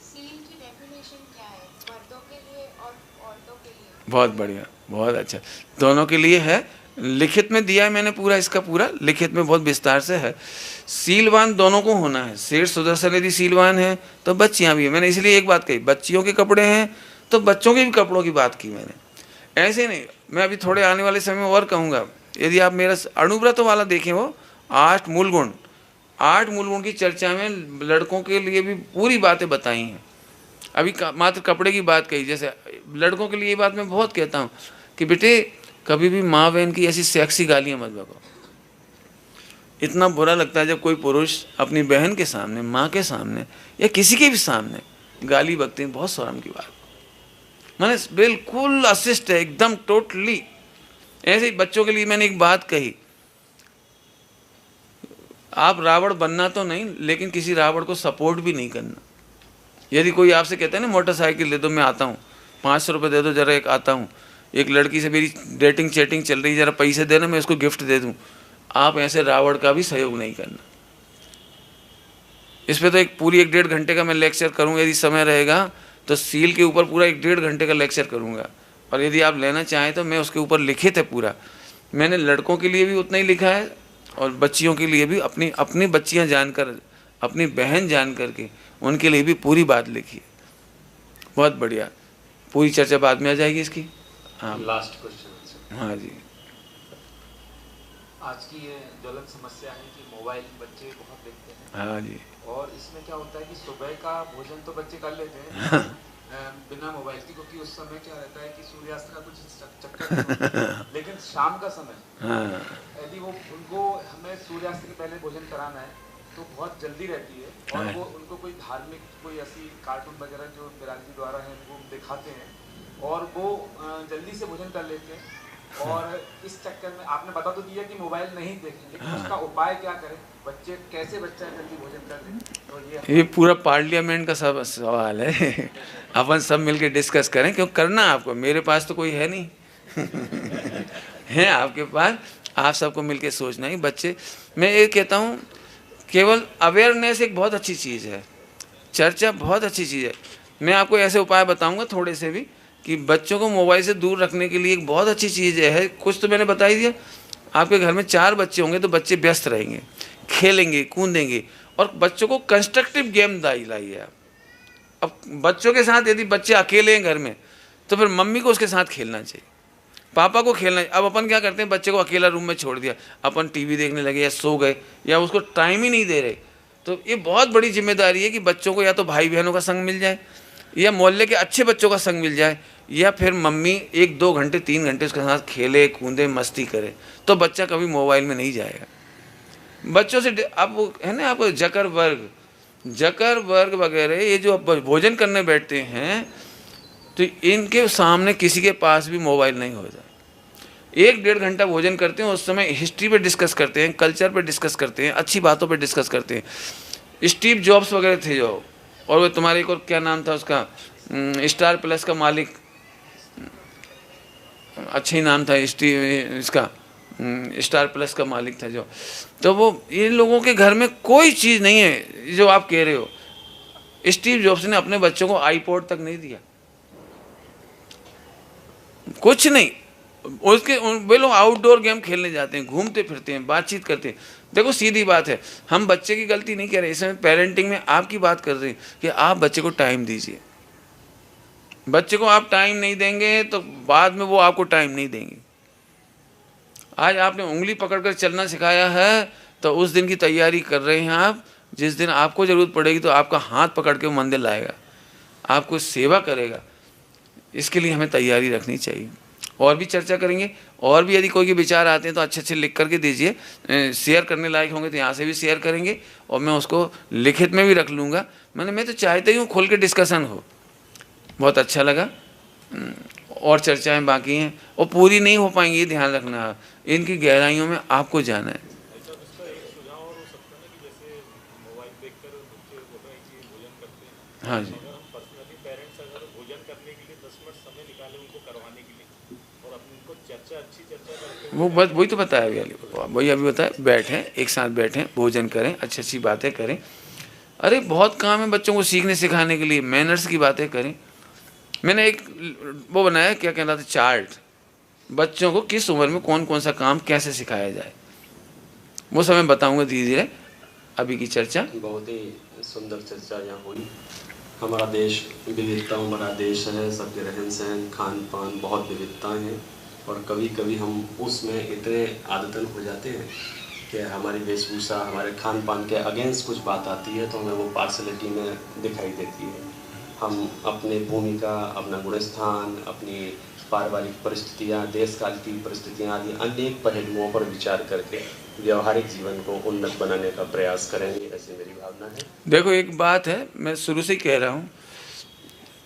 सील की डेफिनेशन क्या है, मर्दों के लिए और औरतों के लिए? बहुत बढ़िया, बहुत अच्छा, दोनों के लिए है। लिखित में दिया है मैंने पूरा, इसका पूरा लिखित में बहुत विस्तार से है। सीलवान दोनों को होना है। शेर सुदर्शन यदि सीलवान है तो बच्चियां भी है। मैंने इसलिए एक बात कही, बच्चियों के कपड़े हैं तो बच्चों के भी कपड़ों की बात की मैंने। ऐसे नहीं, मैं अभी थोड़े आने वाले समय में और कहूँगा। यदि आप मेरा अणुव्रत वाला देखें, वो 8 मूल गुण, 8 मूल गुण की चर्चा में लड़कों के लिए भी पूरी बातें बताई हैं। अभी मात्र कपड़े की बात कही। जैसे लड़कों के लिए ये बात मैं बहुत कहता हूँ कि बेटे कभी भी माँ बहन की ऐसी सेक्सी गालियाँ मत बको। इतना बुरा लगता है जब कोई पुरुष अपनी बहन के सामने, माँ के सामने या किसी के भी सामने गाली बकते हैं। बहुत शर्म की बात, मैंने बिल्कुल असिस्ट है एकदम टोटली। ऐसे ही बच्चों के लिए मैंने एक बात कही, आप रावण बनना तो नहीं, लेकिन किसी रावण को सपोर्ट भी नहीं करना। यदि कोई आपसे कहता है ना मोटरसाइकिल दे दो, मैं आता हूँ, 500 रुपये दे दो जरा, एक आता हूँ, एक लड़की से मेरी डेटिंग चैटिंग चल रही है, जरा पैसे देना, मैं उसको गिफ्ट दे दूँ, आप ऐसे रावण का भी सहयोग नहीं करना। इस पर तो एक पूरी 1-1.5 घंटे का मैं लेक्चर करूँगा, यदि समय रहेगा तो सील के ऊपर पूरा 1-1.5 घंटे का लेक्चर करूँगा। और यदि आप लेना चाहें तो मैं उसके ऊपर लिखित है पूरा। मैंने लड़कों के लिए भी उतना ही लिखा है और बच्चियों के लिए भी, अपनी बच्चियाँ जानकर, अपनी बहन जान करके उनके लिए भी पूरी बात लिखी है। बहुत बढ़िया, पूरी चर्चा बाद में आ जाएगी इसकी। हाँ, लास्ट क्वेश्चन। हाँ जी। आज की ये ज्वलंत समस्या है कि मोबाइल बच्चे बहुत देखते हैं। हाँ जी। और इसमें क्या होता है कि सुबह का भोजन तो बच्चे कर लेते हैं बिना मोबाइल की, क्योंकि उस समय क्या रहता है कि सूर्यास्त का कुछ चक्कर नहीं होता। लेकिन शाम का समय, हाँ यदि वो उनको हमें सूर्यास्त के पहले भोजन कराना है तो बहुत जल्दी रहती है, और हाँ। वो उनको कोई धार्मिक कोई ऐसी कार्टून वगैरह जो बिलाल जी द्वारा हैं वो दिखाते हैं, और वो जल्दी से भोजन कर लेते हैं। और इस चक्कर में आपने बता तो दिया कि मोबाइल नहीं देखें, लेकिन उसका उपाय क्या करें, बच्चे कैसे बच्चा जल्दी भोजन कर ले, तो ये पूरा पार्लियामेंट का सब सवाल है। अपन सब मिलके डिस्कस करें, क्यों करना आपको, मेरे पास तो कोई है नहीं। है आपके पास, आप सबको मिलके सोचना ही। बच्चे, मैं ये कहता हूँ, केवल अवेयरनेस एक बहुत अच्छी चीज़ है, चर्चा बहुत अच्छी चीज़ है। मैं आपको ऐसे उपाय बताऊंगा थोड़े से भी, कि बच्चों को मोबाइल से दूर रखने के लिए एक बहुत अच्छी चीज़ है। कुछ तो मैंने बता ही दिया। आपके घर में 4 बच्चे होंगे तो बच्चे व्यस्त रहेंगे, खेलेंगे कूदेंगे, और बच्चों को कंस्ट्रक्टिव गेम दिलाइए आप। अब बच्चों के साथ यदि बच्चे अकेले हैं घर में, तो फिर मम्मी को उसके साथ खेलना चाहिए, पापा को खेलना चाहिए। अब अपन क्या करते हैं, बच्चे को अकेला रूम में छोड़ दिया, अपन टीवी देखने लगे या सो गए, या उसको टाइम ही नहीं दे रहे। तो ये बहुत बड़ी जिम्मेदारी है कि बच्चों को या तो भाई बहनों का संग मिल जाए, या मोहल्ले के अच्छे बच्चों का संग मिल जाए, या फिर मम्मी 1-2 घंटे 3 घंटे उसके साथ खेले कूदे मस्ती करे, तो बच्चा कभी मोबाइल में नहीं जाएगा। बच्चों से अब वो है ना, आपको जकरबर्ग वगैरह, ये जो भोजन करने बैठते हैं, तो इनके सामने किसी के पास भी मोबाइल नहीं होता। 1-1.5 घंटा भोजन करते हैं, उस समय हिस्ट्री पे डिस्कस करते हैं, कल्चर पे डिस्कस करते हैं, अच्छी बातों पे डिस्कस करते हैं। स्टीव जॉब्स वगैरह थे जो, और वो तुम्हारे एक और क्या नाम था उसका, स्टार प्लस का मालिक, अच्छा ही नाम था इसका, स्टार प्लस का मालिक था जो। तो वो, इन लोगों के घर में कोई चीज़ नहीं है जो आप कह रहे हो। स्टीव जॉब्स ने अपने बच्चों को आईपॉड तक नहीं दिया, कुछ नहीं। उसके वे लोग आउटडोर गेम खेलने जाते हैं, घूमते फिरते हैं, बातचीत करते हैं। देखो सीधी बात है, हम बच्चे की गलती नहीं कह रहे, इसमें पेरेंटिंग में आपकी बात कर रहे हैं कि आप बच्चे को टाइम दीजिए। बच्चे को आप टाइम नहीं देंगे तो बाद में वो आपको टाइम नहीं देंगे। आज आपने उंगली पकड़कर चलना सिखाया है, तो उस दिन की तैयारी कर रहे हैं आप, जिस दिन आपको ज़रूरत पड़ेगी तो आपका हाथ पकड़ के वो मंदिर लाएगा, आपको सेवा करेगा। इसके लिए हमें तैयारी रखनी चाहिए। और भी चर्चा करेंगे, और भी यदि कोई के विचार आते हैं तो अच्छे अच्छे लिख करके दीजिए, शेयर करने लायक होंगे तो यहाँ से भी शेयर करेंगे, और मैं उसको लिखित में भी रख लूँगा। मैं तो चाहता ही हूँ खोल के डिस्कशन हो। बहुत अच्छा लगा। और चर्चाएं बाकी हैं और पूरी नहीं हो पाएंगी, ये ध्यान रखना। इनकी गहराइयों में आपको जाना है। हाँ जी, वो बस वही तो बताया वही अभी बताया, बैठें एक साथ, बैठें भोजन करें, अच्छी अच्छी बातें करें। अरे बहुत काम है बच्चों को सीखने सिखाने के लिए, मैनर्स की बातें करें। मैंने एक वो बनाया, क्या कहना था, चार्ट, बच्चों को किस उम्र में कौन कौन सा काम कैसे सिखाया जाए, वो सब मैं बताऊंगा धीरे धीरे। अभी की चर्चा बहुत ही सुंदर चर्चा यहाँ हुई। हमारा देश विविधताओं भरा देश है, सबके रहन सहन खान पान बहुत विविधताएं हैं, और कभी कभी हम उसमें इतने आदतन हो जाते हैं कि हमारी वेशभूषा हमारे खान पान के अगेंस्ट कुछ बात आती है तो हमें वो पार्शलिटी में दिखाई देती है। हम अपनी भूमिका, अपना गुणस्थान, अपनी पारिवारिक परिस्थितियाँ, देश काल की परिस्थितियाँ आदि अनेक पहलुओं पर विचार करके व्यवहारिक जीवन को उन्नत बनाने का प्रयास करेंगे, ऐसी मेरी भावना है। देखो एक बात है, मैं शुरू से ही कह रहा हूँ,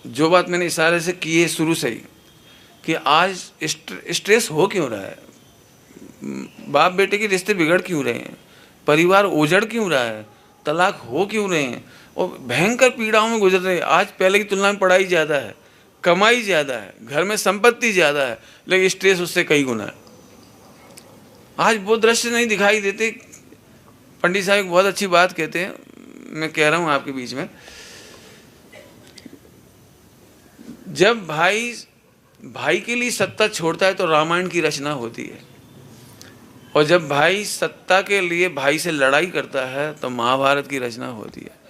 जो बात मैंने इशारे से की है शुरू से ही, कि आज स्ट्रेस हो क्यों रहा है, बाप बेटे के रिश्ते बिगड़ क्यों रहे हैं, परिवार उजड़ क्यों रहा है, तलाक हो क्यों रहे हैं, और भयंकर पीड़ाओं में गुजर रहे हैं। आज पहले की तुलना में पढ़ाई ज़्यादा है, कमाई ज़्यादा है, घर में संपत्ति ज़्यादा है, लेकिन स्ट्रेस उससे कई गुना है। आज वो दृश्य नहीं दिखाई देते। पंडित साहब एक बहुत अच्छी बात कहते हैं, मैं कह रहा हूँ आपके बीच में, जब भाई के लिए सत्ता छोड़ता है तो रामायण की रचना होती है, और जब भाई सत्ता के लिए भाई से लड़ाई करता है तो महाभारत की रचना होती है।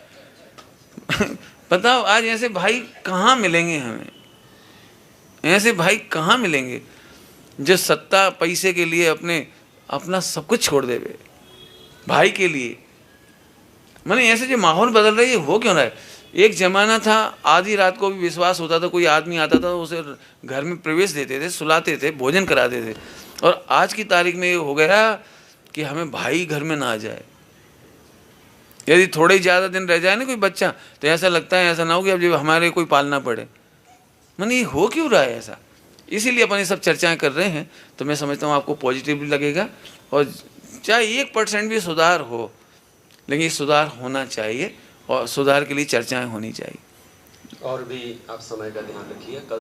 बताओ आज ऐसे भाई कहाँ मिलेंगे हमें, ऐसे भाई कहाँ मिलेंगे जो सत्ता पैसे के लिए अपना सब कुछ छोड़ देवे भाई के लिए। माने ऐसे जो माहौल बदल रही है, हो क्यों रहा है। एक ज़माना था, आधी रात को भी विश्वास होता था, कोई आदमी आता था उसे घर में प्रवेश देते थे, सुलाते थे, भोजन कराते थे। और आज की तारीख में ये हो गया कि हमें भाई घर में ना आ जाए। यदि थोड़े ही ज़्यादा दिन रह जाए ना कोई बच्चा, तो ऐसा लगता है, ऐसा ना हो कि अब जब हमारे कोई पालना पड़े। मैंने ये हो क्यों रहा है ऐसा? इसीलिए अपन ये सब चर्चाएं कर रहे हैं। तो मैं समझता हूँ आपको पॉजिटिव भी लगेगा, और चाहे 1% भी सुधार हो, लेकिन ये सुधार होना चाहिए और सुधार के लिए चर्चाएं होनी चाहिए। और भी आप समय का ध्यान रखिए। कल